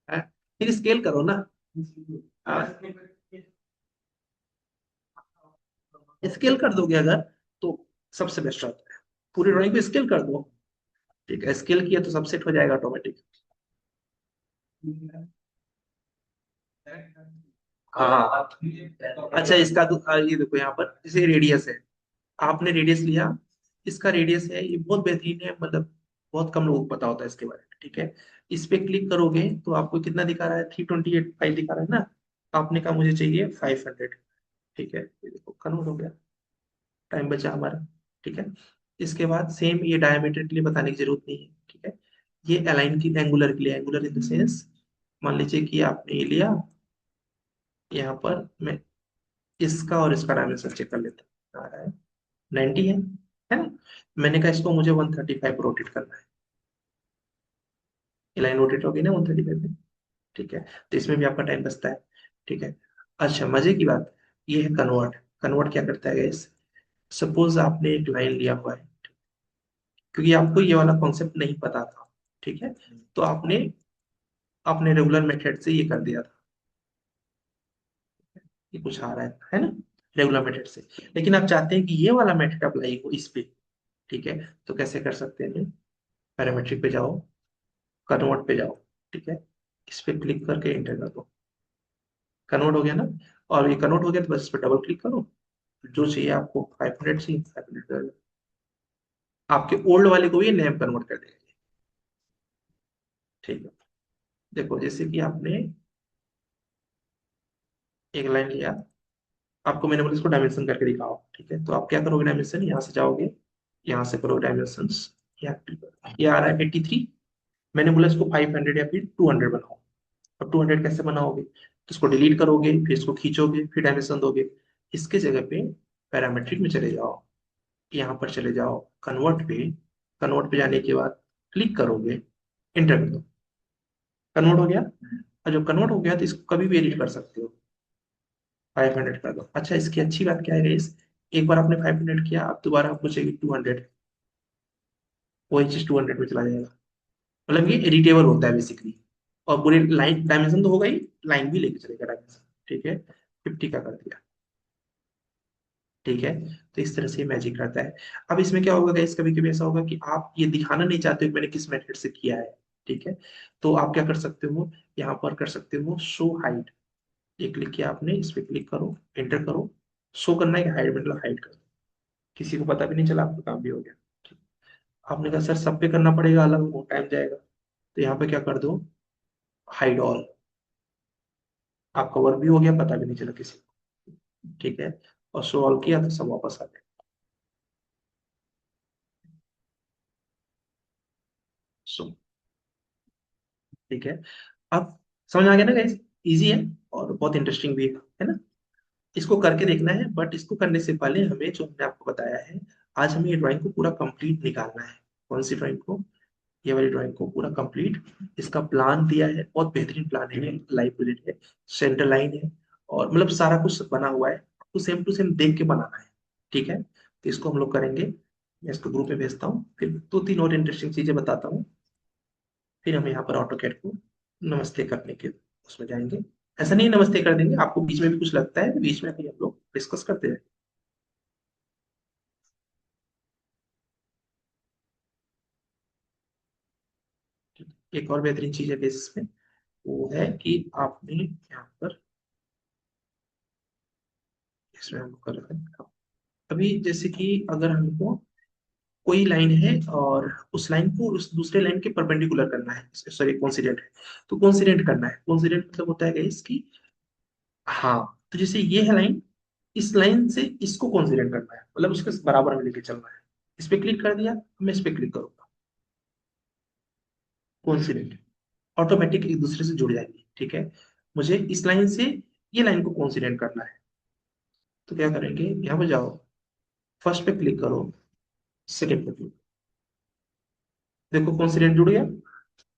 हैं? फिर स्केल करो ना, स्केल कर दोगे अगर, तो सबसे बेस्ट रहता है, पूरी ड्राइंग को स्केल कर दो, ठीक है, स्केल किया तो सब सेट हो जाएगा ऑटोमेटिक। हाँ, अच्छा इसका ये देखो यहाँ पर जैसे रेडियस है, आपने रेडियस लिया, इसका रेडियस है, ये बहुत बेहतरीन है, मतलब बहुत कम लोगों को पता होता है इसके बारे में, ठीक है। इस पे क्लिक करोगे तो आपको कितना दिखा रहा है, 328 दिखा रहा है ना, आपने कहा मुझे चाहिए 500, ठीक है, ये देखो कन्वर्ट हो गया, टाइम बचा हमारा, ठीक है। इसके बाद सेम ये डायमीटर के लिए बताने की जरूरत नहीं है, ठीक है। ये अलाइन की एंगुलर के लिए, एंगुलर इन द सेंस मान लीजिए कि आपने ये लिया, यहाँ पर मैं इसका और इसका डायमेंशन चेक कर लेता हूँ। आ रहा है 90 है ना। मैंने कहा इसको मुझे 135 रोटेट करना है, ये लाइन रोटेट होगी ना 135 पे, ठीक है। तो इसमें भी आपका टाइम बचता है, ठीक है। अच्छा, मजे की बात, ये है कन्वर्ट। कन्वर्ट क्या करता है गाइस, सपोज आपने एक लाइन लिया हुआ है, क्योंकि आपको ये वाला कॉन्सेप्ट नहीं पता था, ठीक है, तो आपने अपने रेगुलर मेथड से ये कर दिया था, ये कुछ आ रहा है ना, रेगुलर मेथड से। लेकिन आप चाहते हैं कि ये वाला मेथड अप्लाई हो इस पे, ठीक है। तो कैसे कर सकते हैं, पैरामीट्रिक पे जाओ, कन्वर्ट पे जाओ, ठीक है, इस पे क्लिक करके एंटर कर दो, कन्वर्ट हो गया ना। और ये कन्वर्ट हो गया तो बस इस पे डबल क्लिक करो, जो चाहिए आपको 500 चाहिए 500 कर दो। आपके ओल्ड वाले को भी नए में कन्वर्ट कर देगा, ठीक है। देखो जैसे कि आपने एक लाइन लिया, आपको मैंने बोला इसको डायमेंशन करके दिखाओ, ठीक है। तो आप क्या करोगे, डायमेंशन यहाँ से जाओगे, यहाँ से करोगे डायमेंशन, ये आ रहा है 83। मैंने बोला इसको 500 या फिर 200 बनाओ। अब 200 कैसे बनाओगे, तो इसको डिलीट करोगे, फिर इसको खींचोगे, फिर डायमेंशन दोगे। इसके जगह पे पैरामेट्रिक में चले जाओ, यहाँ पर चले जाओ कन्वर्ट पे, कन्वर्ट पे जाने के बाद क्लिक करोगे, एंटर कर दो, कन्वर्ट हो गया। और जब कन्वर्ट हो गया तो इसको कभी भी एडिट कर सकते हो, 500 कर दो। अच्छा, इसकी अच्छी बात क्या है इस, एक बार आपने 500 किया, अब दोबारा आपको चाहिए 200, वही चीज 200 में चला जाएगा। मतलब ये एडिटेबल होता है बेसिकली। और पूरे लाइन डायमेंशन तो होगा ही, लाइन भी लेके चलेगा डायमेंशन, ठीक है। 50 का कर दिया, ठीक है। तो इस तरह से ये मैजिक करता है। अब इसमें क्या होगा गाइस, कभी कभी ऐसा होगा कि आप ये दिखाना नहीं चाहते हो कि मैंने किस मेथड से किया है, ठीक है। तो आप क्या कर सकते हो, यहाँ पर कर सकते हो शो हाइड, ये क्लिक किया आपने, इस पे क्लिक करो, एंटर करो, शो करना है कि हाइड, मतलब हाइड कर दो, किसी को पता भी नहीं चला, आपका काम भी हो गया, ठीक। आपने कहा सर सब पे करना पड़ेगा अलग, वो टाइम जाएगा, तो यहाँ पे क्या कर दो, हाइड ऑल, आपका वर्क भी हो गया, पता भी नहीं चला किसी को, ठीक है। और शो ऑल किया तो सब वापस आ गए। सो ठीक है, अब समझ आ गया ना गाइस, इजी है और बहुत इंटरेस्टिंग भी है ना। इसको करके देखना है, बट इसको करने से पहले हमें जो हमने आपको बताया है, आज हमें ये ड्राइंग को पूरा कंप्लीट निकालना है। कौन सी ड्राइंग को, ये वाली ड्राइंग को पूरा कंप्लीट। इसका प्लान दिया है, बहुत बेहतरीन प्लान है, लाइव प्रोजेक्ट है, सेंटर लाइन है, और मतलब सारा कुछ बना हुआ है, आपको सेम टू सेम देख के बनाना है, ठीक है। तो इसको हम लोग करेंगे, मैं इसको ग्रुप में भेजता हूँ, फिर दो तीन और इंटरेस्टिंग चीजें बताता हूँ, फिर हम यहाँ पर ऑटो कैड को नमस्ते करने के उसमें जाएंगे। ऐसा नहीं नमस्ते कर देंगे, आपको बीच में भी कुछ लगता है बीच में भी हम लोग डिस्कस करते हैं। एक और बेहतरीन चीज है बेसिस में, वो है कि आपने यहाँ पर, इसमें हम कर रहे हैं अभी, जैसे कि अगर हमको कोई लाइन है और उस लाइन को उस दूसरे लाइन के परपेंडिकुलर करना है, सॉरी कोइंसिडेंट है, तो कोइंसिडेंट करना है। कोइंसिडेंट मतलब होता है इसकी, हाँ, तो जैसे ये है लाइन, इस लाइन से इसको कोइंसिडेंट करना है, मतलब उसके बराबर में लेके चलना है। इस पे क्लिक कर दिया, मैं इस पे क्लिक करूंगा, कोइंसिडेंट, ऑटोमेटिक एक दूसरे से जुड़ जाएंगे, ठीक है। मुझे इस लाइन से ये लाइन को कोइंसिडेंट करना है, तो क्या करेंगे, यहाँ पे जाओ, फर्स्ट पे क्लिक करो, सेकंड पे क्लिक, देखो कोइंसिडेंट जुड़ गया,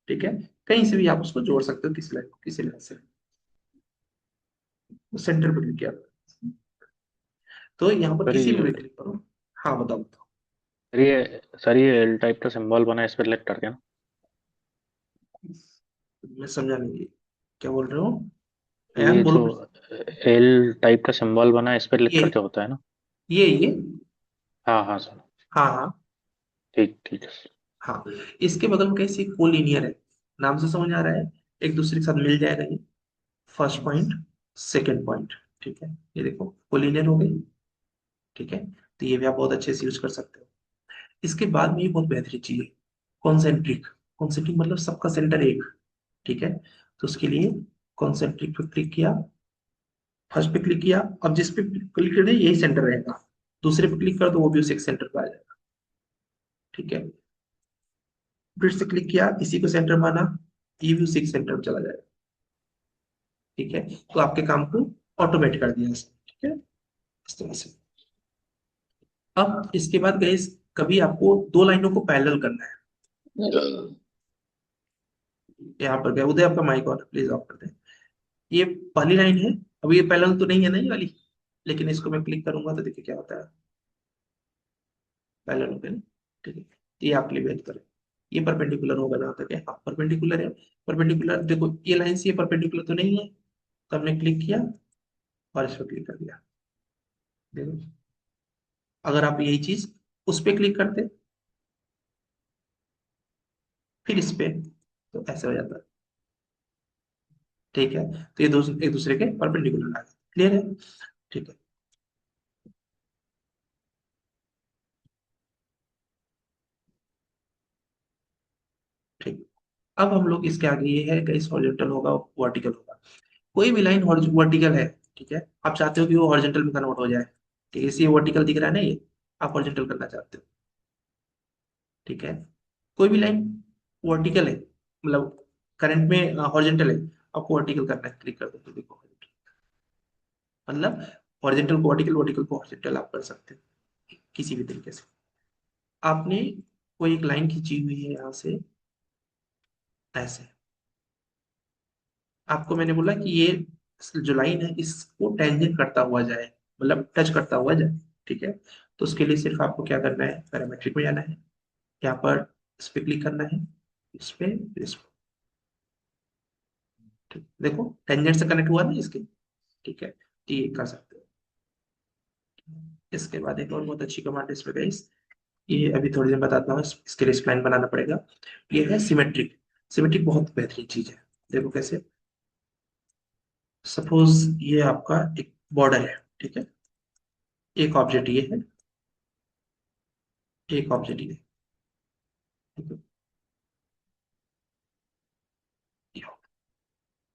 ठीक है। कहीं से भी आप उसको जोड़ सकते हो, किसी लाइन को किसी लाइन से, सेंटर पे क्लिक किया, तो यहाँ पर सर किसी में ये भी क्लिक करो। हाँ बताओ बताओ। सर ये एल टाइप का सिंबल बना है, इस पर क्लिक करके ना। मैं समझा नहीं, क्या बोल रहे हो, ये यार बोलो जो फिर से। एल टाइप का सिंबल बना है, इस पर क्लिक ये करके होता है ना। ये हाँ हाँ सर। हाँ हाँ ठीक ठीक है सर। हाँ, इसके बगल में कैसे कोलिनियर है, नाम से समझ आ रहा है, एक दूसरे के साथ मिल जाएगा ये, फर्स्ट पॉइंट सेकंड पॉइंट, ठीक है। ये देखो कोलिनियर हो गई, ठीक है। तो ये भी आप बहुत अच्छे से यूज कर सकते हो। इसके बाद में ये बहुत बेहतरीन चीज है, कॉन्सेंट्रिक। कॉन्सेंट्रिक मतलब सबका सेंटर एक, ठीक है। तो उसके लिए कॉन्सेंट्रिक पे क्लिक किया, फर्स्ट पे क्लिक किया, अब जिस पे क्लिक कर दिया यही सेंटर रहेगा, दूसरे पे क्लिक कर दो वो भी उसी सेंटर पे आ जाएगा, ठीक है, फिर से क्लिक किया, इसी को सेंटर माना, ये भी उसी के सेंटर में चला जाएगा। ठीक है, तो आपके काम को ऑटोमेट कर दिया इसने। ठीक है, इस तरह से। अब इसके बाद गए, कभी आपको दो लाइनों को पैरेलल करना है। यहाँ पर गए, उदय आपका माइक ऑन, प्लीज ऑफ कर दें। ये पहली लाइन है, अब ये पैरेलल तो नहीं है ना ये वाली, लेकिन इसको मैं क्लिक करूंगा तो देखिए क्या होता है, पैरेलल हो गया ना। ठीक है, ये आप क्लिक करें, ये परपेंडिकुलर होगा ना, तो क्या हाँ परपेंडिकुलर है। परपेंडिकुलर देखो, ये लाइन से ये परपेंडिकुलर तो नहीं है, तो हमने क्लिक किया और इस पर क्लिक कर दिया। देखो, अगर आप यही चीज उस पर क्लिक करते, फिर इस पे, तो ऐसे हो जाता है। ठीक है, तो ये एक दूसरे के परपेंडिकुलर आ गए। क्लियर है? ठीक है। ठीक, अब हम लोग इसके आगे ये है कि इस हॉरिजॉन्टल होगा, वर्टिकल होगा। कोई भी लाइन वर्टिकल है, ठीक है, आप चाहते हो कि वो हॉरिजॉन्टल में कन्वर्ट हो जाए। ठीक है, इसे वर्टिकल दिख रहा है ना ये, आप हॉरिजॉन्टल करना चाहते हो। ठीक है, कोई भी लाइन वर्टिकल है, मतलब करंट में हॉरिजॉन्टल है, आपको वर्टिकल करना है, क्लिक कर दो तो देखो मतलब हॉरिजॉन्टल को वर्टिकल, वर्टिकल को हॉरिजॉन्टल आप कर सकते हो किसी भी तरीके से। आपने कोई एक लाइन खींची हुई है यहाँ से ऐसे, आपको मैंने बोला कि ये जो लाइन है इसको टेंजेंट करता हुआ जाए, मतलब टच करता हुआ जाए। ठीक है, तो उसके लिए सिर्फ आपको क्या करना है, पैरामेट्रिक में जाना है, यहाँ पर इस पे क्लिक करना है, इस पे, इस पे। ठीक, देखो टेंजेंट से कनेक्ट हुआ ना इसके। ठीक है, तो ये कर सकते हो। इसके बाद एक और बहुत अच्छी कमांड है इस पे गाइस, ये अभी थोड़ी देर बताता हूँ, इसके लिए स्प्लाइन बनाना पड़ेगा। ये है सिमेट्रिक। सिमेट्रिक बहुत बेहतरीन चीज है, देखो कैसे। सपोज ये आपका एक बॉर्डर है, ठीक है, एक ऑब्जेक्ट ये है, एक ऑब्जेक्ट ये है, ठीक है,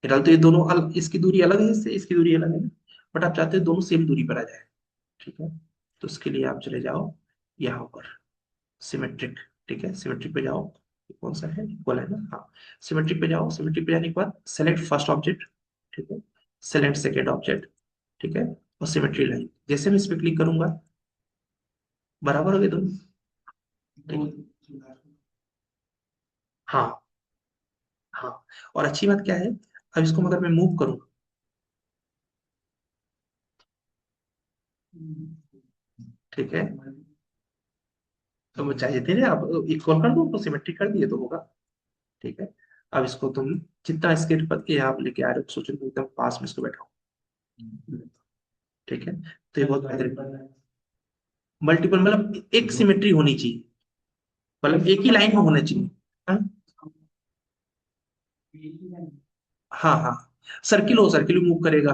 फिलहाल तो ये दोनों इसकी दूरी अलग है, इससे इसकी दूरी अलग है ना, बट आप चाहते हो दोनों सेम दूरी पर आ जाए। ठीक है, तो उसके लिए आप चले जाओ यहाँ पर सिमेट्रिक। ठीक है, सिमेट्रिक पे जाओ, ये कौन सा है, इक्वल है ना, हाँ। सिमेट्रिक पे जाओ, सिमेट्रिक पे जाने के बाद सेलेक्ट फर्स्ट ऑब्जेक्ट। ठीक है, सेलेक्ट सेकेंड ऑब्जेक्ट। ठीक है, और सिमेट्री लाइन, जैसे मैं इस पे क्लिक करूंगा बराबर हो गए दोनों। ठीक है, हाँ हाँ। और अच्छी बात क्या है, अब इसको अगर मैं मूव करूँ, ठीक है, तो मैं चाहिए थे ना आप इक्वल कर दो तो सिमेट्रिक कर दिए तो होगा। ठीक है, अब इसको तुम जितना स्केल पर के आप लेके आ रहे हो, सोचो तुम एकदम पास में इसको बैठाओ। ठीक है, तो ये बहुत बेहतरीन, मल्टीपल मतलब एक सिमेट्री होनी चाहिए, मतलब एक ही लाइन में होना चाहिए। हाँ हाँ हाँ, सर्किल हो, सर्किल मूव करेगा,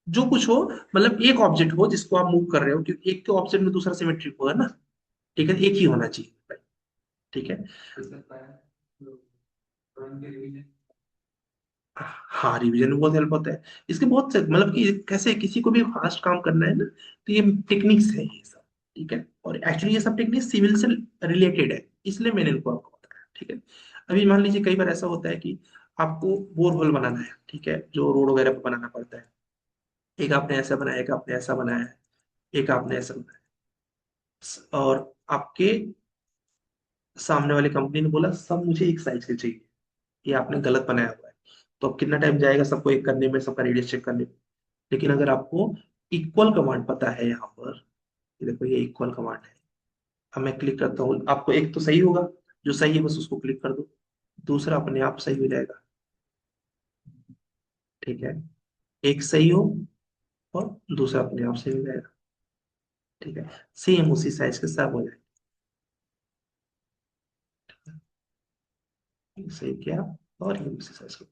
जो कुछ हो, मतलब एक ऑब्जेक्ट हो जिसको आप मूव कर रहे हो, क्योंकि एक के ऑब्जेक्ट में दूसरा सिमेट्रिक होगा ना। ठीक है, एक ही होना चाहिए। ठीक है, हाँ रिवीजन में बहुत हेल्प होता है इसके, बहुत से मतलब कि कैसे किसी को भी फास्ट काम करना है ना, तो ये टेक्निक्स है ये सब। ठीक है, और एक्चुअली ये सब टेक्निक्स सिविल से रिलेटेड है, इसलिए मैंने इनको आपको बताया। ठीक है, अभी मान लीजिए कई बार ऐसा होता है कि आपको बोरहोल बनाना है, ठीक है, जो रोड वगैरह पे बनाना पड़ता है, एक आपने ऐसा बनाया, एक आपने ऐसा बनाया है, एक आपने ऐसा बनाया और आपके सामने वाली कंपनी ने बोला सब मुझे एक साइज के चाहिए, ये आपने गलत बनाया हुआ है। तो अब कितना टाइम जाएगा सबको एक करने में, सबका रेडियस चेक करने में। लेकिन अगर आपको इक्वल कमांड पता है यहाँ पर, ये देखो ये इक्वल कमांड है, अब मैं क्लिक करता हूँ, आपको एक तो सही होगा, जो सही है बस उसको क्लिक कर दो, दूसरा अपने आप सही हो जाएगा। ठीक है, एक सही हो और दूसरा अपने आप सही हो जाएगा। ठीक है, सेम उसी साइज के सब हो जाएगा, सही किया, और ये उसी साइज का।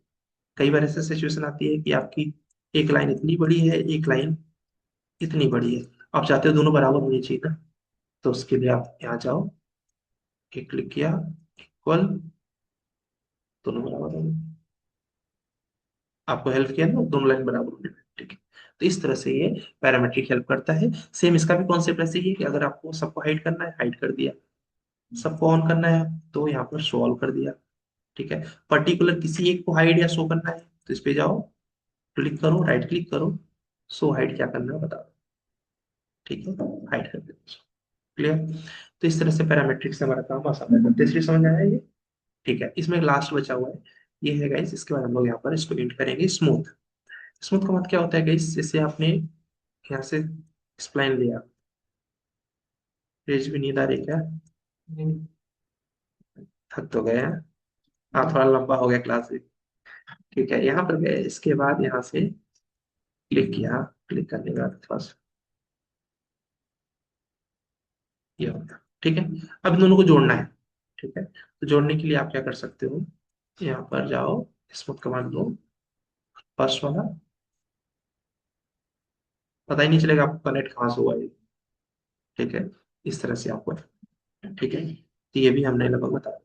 कई बार ऐसी सिचुएशन आती है कि आपकी एक लाइन इतनी बड़ी है, एक लाइन इतनी बड़ी है, आप चाहते हो दोनों बराबर होनी चाहिए ना, तो उसके लिए आप यहाँ जाओ, एक क्लिक किया, इक्वल, दोनों बराबर हो गए, आपको हेल्प किया ना दोनों लाइन बराबर होने में। ठीक है, तो इस तरह से ये पैरामेट्रिक हेल्प करता है। सेम इसका भी कॉन्सेप्ट ऐसे ही है कि अगर आपको सबको हाइड करना है, हाइड कर दिया, सबको ऑन करना है तो यहाँ पर शो ऑल कर दिया। ठीक है, पर्टिकुलर किसी एक को हाइड या शो करना है तो इस पे जाओ, क्लिक करो, राइट क्लिक करो, शो हाइड क्या करना है बताओ। ठीक है, हाइड कर दो। क्लियर। तो इस तरह से पैरामेट्रिक से हमारा काम आसान है। तीसरी समझ आया ये। ठीक है, इसमें लास्ट बचा हुआ है, ये है गाइस, इसके बाद हम लोग यहाँ पर इसको इंट करेंगे स्मूथ। स्मूथ का मतलब क्या होता है गाइस, जैसे आपने यहाँ से स्प्लाइन लिया, पेज भी नींद आ रही क्या? थक तो गए हैं। हाँ, थोड़ा लंबा हो गया क्लास भी। ठीक है, यहाँ पर गए, इसके बाद यहाँ से क्लिक किया, क्लिक करने के बाद बस ये हो गया। ठीक है, अब इन दोनों को जोड़ना है। ठीक है, तो जोड़ने के लिए आप क्या कर सकते हो, यहाँ पर जाओ, स्मूथ कमांड दो, फर्स्ट वाला, पता ही नहीं चलेगा आपको कनेक्ट कहाँ से हुआ ये। ठीक है, इस तरह से आपको, ठीक है, तो ये भी हमने लगभग बताया।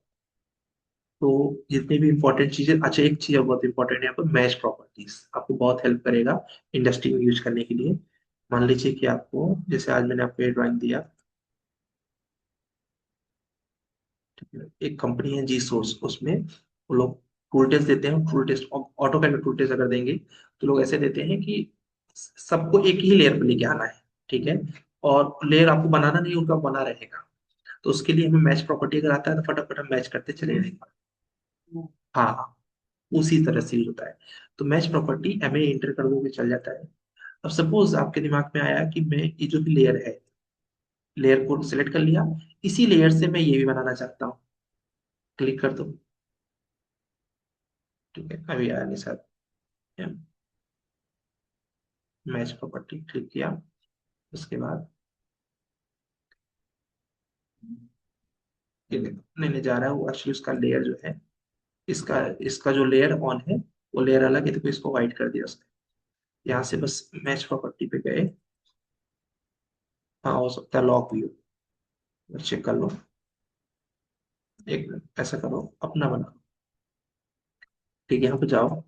तो जितनी भी इंपॉर्टेंट चीजें, अच्छा एक चीज और बहुत इंपॉर्टेंट है यहाँ पर, मैच प्रॉपर्टीज आपको बहुत हेल्प करेगा इंडस्ट्री में यूज करने के लिए। मान लीजिए कि आपको, जैसे आज मैंने आपको ये ड्राइंग दिया, एक कंपनी है जी सोर्स, उसमें वो लोग टूल टेस्ट देते हैं, टूल टेस्ट ऑटो कैड में टूल टेस्ट अगर देंगे तो लोग ऐसे देते हैं कि सबको एक ही लेयर पे लेके आना है। ठीक है, और लेयर आपको बनाना नहीं, उनका बना रहेगा। तो उसके लिए हमें मैच प्रॉपर्टी अगर आता है तो फटाफट हम मैच करते चले जाएंगे। हाँ, उसी तरह से यूज होता है। तो match property M A enter कर दोगे चल जाता है। अब सपोज आपके दिमाग में आया कि मैं ये जो भी लेयर है, लेयर को सिलेक्ट कर लिया, इसी लेयर से मैं ये भी बनाना चाहता हूँ, क्लिक कर दो। ठीक है, अभी आया नहीं सर, मैच प्रॉपर्टी क्लिक किया, उसके बाद ये देखो, नहीं नहीं जा रहा है वो, एक्चुअली उसका लेयर जो है, इसका इसका जो लेयर ऑन है वो लेयर अलग है, देखो इसको वाइट कर दिया उसने। यहाँ से बस मैच प्रॉपर्टी पे गए, हाँ हो सकता है लॉक भी हो, चेक कर लो। एक मिनट ऐसा करो, अपना बनाओ। ठीक है, यहाँ पे जाओ,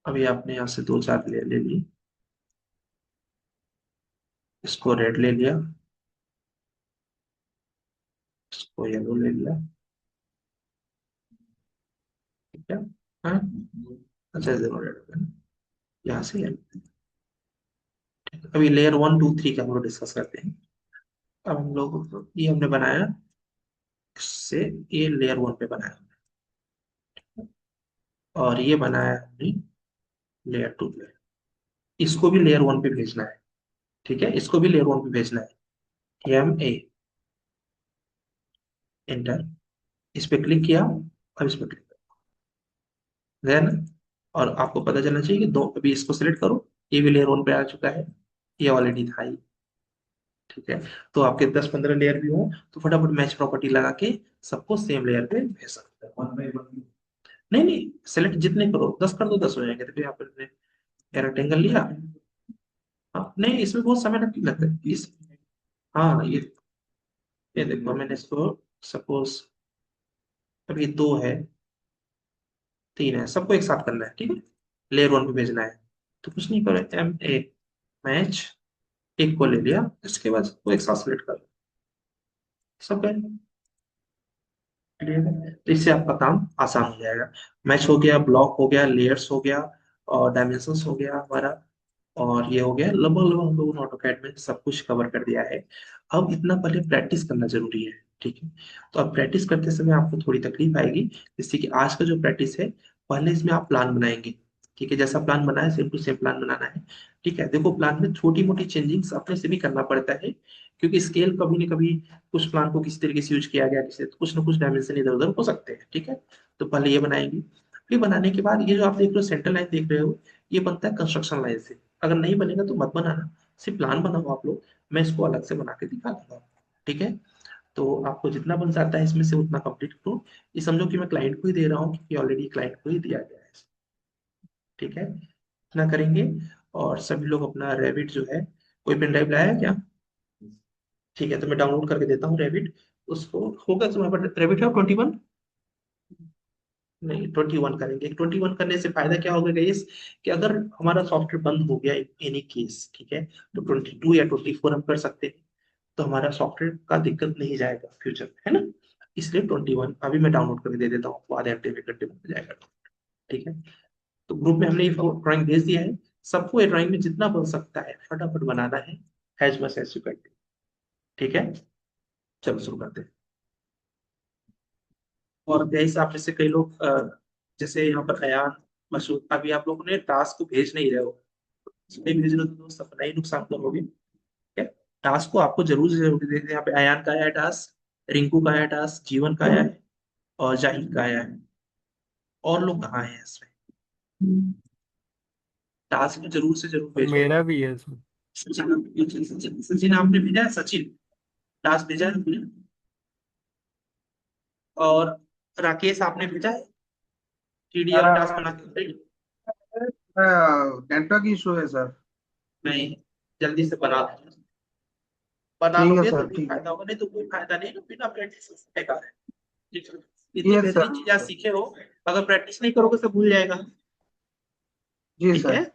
अभी आपने यहाँ से दो चार लेयर ले ली, इसको रेड ले लिया, इसको येलो ले लिया। ठीक है, हाँ, अच्छा जरूर रेड हो गया। यहाँ से yellow। अभी लेयर वन टू थ्री का हम लोग डिस्कस करते हैं। अब हम लोग ये हमने बनाया, इससे ये लेयर वन पे बनाया, और ये बनाया हमने लेयर टू पे, इसको भी लेयर वन पे भेजना है। ठीक है, इसको भी लेयर वन पे भेजना है, एम ए एंटर, इस पे क्लिक किया, अब इस पे क्लिक गया ना। और आपको पता चलना चाहिए कि दो, अभी इसको सिलेक्ट करो, ये भी लेयर वन पे आ चुका है, ये ऑलरेडी था ही। ठीक है, तो आपके 10-15 लेयर भी हो तो फटाफट मैच प्रॉपर्टी लगा के सबको सेम लेयर पे भेज सकते हैं, वन बाई वन। नहीं नहीं, सेलेक्ट जितने करो, 10 कर दो, 10 हो जाएंगे। तो यहाँ पर रेक्टेंगल लिया, हाँ नहीं, इसमें बहुत समय लगता है इस, हाँ ये देखो मैंने इसको, सपोज अभी दो है, तीन है, सबको एक साथ करना है। ठीक है, लेयर वन पे भेजना है, तो कुछ नहीं करो, एम ए मैच, एक को ले लिया, इसके बाद सबको एक साथ सिलेक्ट कर लो, सब है क्लियर है। तो इससे आपका काम आसान हो जाएगा। मैच हो गया, ब्लॉक हो गया, लेयर्स हो गया, और डायमेंशंस हो गया हमारा, और ये हो गया, लगभग लगभग हम लोगों ने ऑटोकैड में सब कुछ कवर कर दिया है। अब इतना पहले प्रैक्टिस करना जरूरी है। ठीक है, तो अब प्रैक्टिस करते समय आपको थोड़ी तकलीफ आएगी, जैसे कि आज का जो प्रैक्टिस है, पहले इसमें आप प्लान बनाएंगे। ठीक है, जैसा प्लान बनाया सेम टू सेम प्लान बनाना है। ठीक है, देखो प्लान में छोटी मोटी चेंजिंग्स अपने से भी करना पड़ता है, क्योंकि स्केल कभी न कभी कुछ प्लान को किसी तरीके से यूज किया गया, जिससे तो कुछ ना कुछ डायमेंशन इधर उधर हो सकते हैं। ठीक है, तो पहले ये बनाएंगे, फिर बनाने के बाद ये जो आप देख रहे हो सेंटर लाइन देख रहे हो, ये बनता है कंस्ट्रक्शन लाइन से। अगर नहीं बनेगा तो मत बनाना, सिर्फ प्लान बनाओ आप लोग, मैं इसको अलग से बना के दिखा दूंगा। ठीक है, तो आपको जितना बन जाता है इसमें से उतना कंप्लीट करो। ये समझो कि मैं क्लाइंट को ही दे रहा हूँ, क्योंकि ऑलरेडी क्लाइंट को ही दिया गया है। ठीक है, इतना करेंगे, और सभी लोग अपना रेविट जो है, कोई पेन ड्राइव लाया है क्या? ठीक है, तो मैं डाउनलोड करके देता हूँ रेविट, उसको होगा तुम्हारे पास रेविट है 21? नहीं, 21 करेंगे। 21 करने से फायदा क्या होगा गाइस, कि अगर हमारा सॉफ्टवेयर बंद हो गया एनी केस, ठीक है, तो 22 या 24 हम कर सकते हैं। तो हमारा सॉफ्टवेयर का दिक्कत नहीं जाएगा फ्यूचर में, है ना। इसलिए 21 अभी मैं डाउनलोड करके दे देता हूँ आपको, आधे घंटे में, घंटे में हो जाएगा। ठीक है, तो ग्रुप में हमने ये ड्राइंग भेज दिया है। सबको ये ड्राइंग में जितना बन सकता है फटाफट बनाना है, as much as you can. ठीक है, चलो शुरू करते हैं। और गाइस आप में से कई लोग जैसे यहाँ पर अयान, मसूद, अभी आप लोगों ने टास्क को भेज नहीं रहे हो। नहीं भेज रहे हो तो दोस्त अपना ही नुकसान करोगे। ठीक है, टास्क को आपको जरूर से जरूर देखते। यहाँ पे अयान का आया है टास्क, रिंकू का आया टास्क, जीवन का आया है, और जाहिद का आया है। और लोग कहाँ हैं इसमें? टास्क में जरूर से जरूर भेजो। मेरा भी है सर। सचिन, सचिन आपने भेजा है? सचिन टास्क भेजा है तुमने? और राकेश आपने भेजा है टीडीएल टास्क बना के? नेटवर्क इशू है सर। नहीं, जल्दी से बना दो। बना ठीक है लोगे तो सर, कोई ठीक है। फायदा होगा, नहीं तो कोई फायदा नहीं ना, बिना प्रैक्टिस बेकार है। ठीक है? इतनी यस बेहतरीन चीज आज सर। सीखे हो, अगर प्रैक्टिस नहीं करोगे तो भूल जाएगा। जी ठीक सर। है,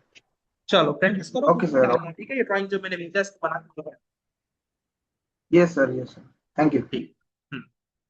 चलो प्रैक्टिस करो, ओके फिर सर। डालना। ठीक है, ये ड्राइंग जो मैंने भेजा इसको बना के दो। Yes sir, yes sir. Thank you. ठीक।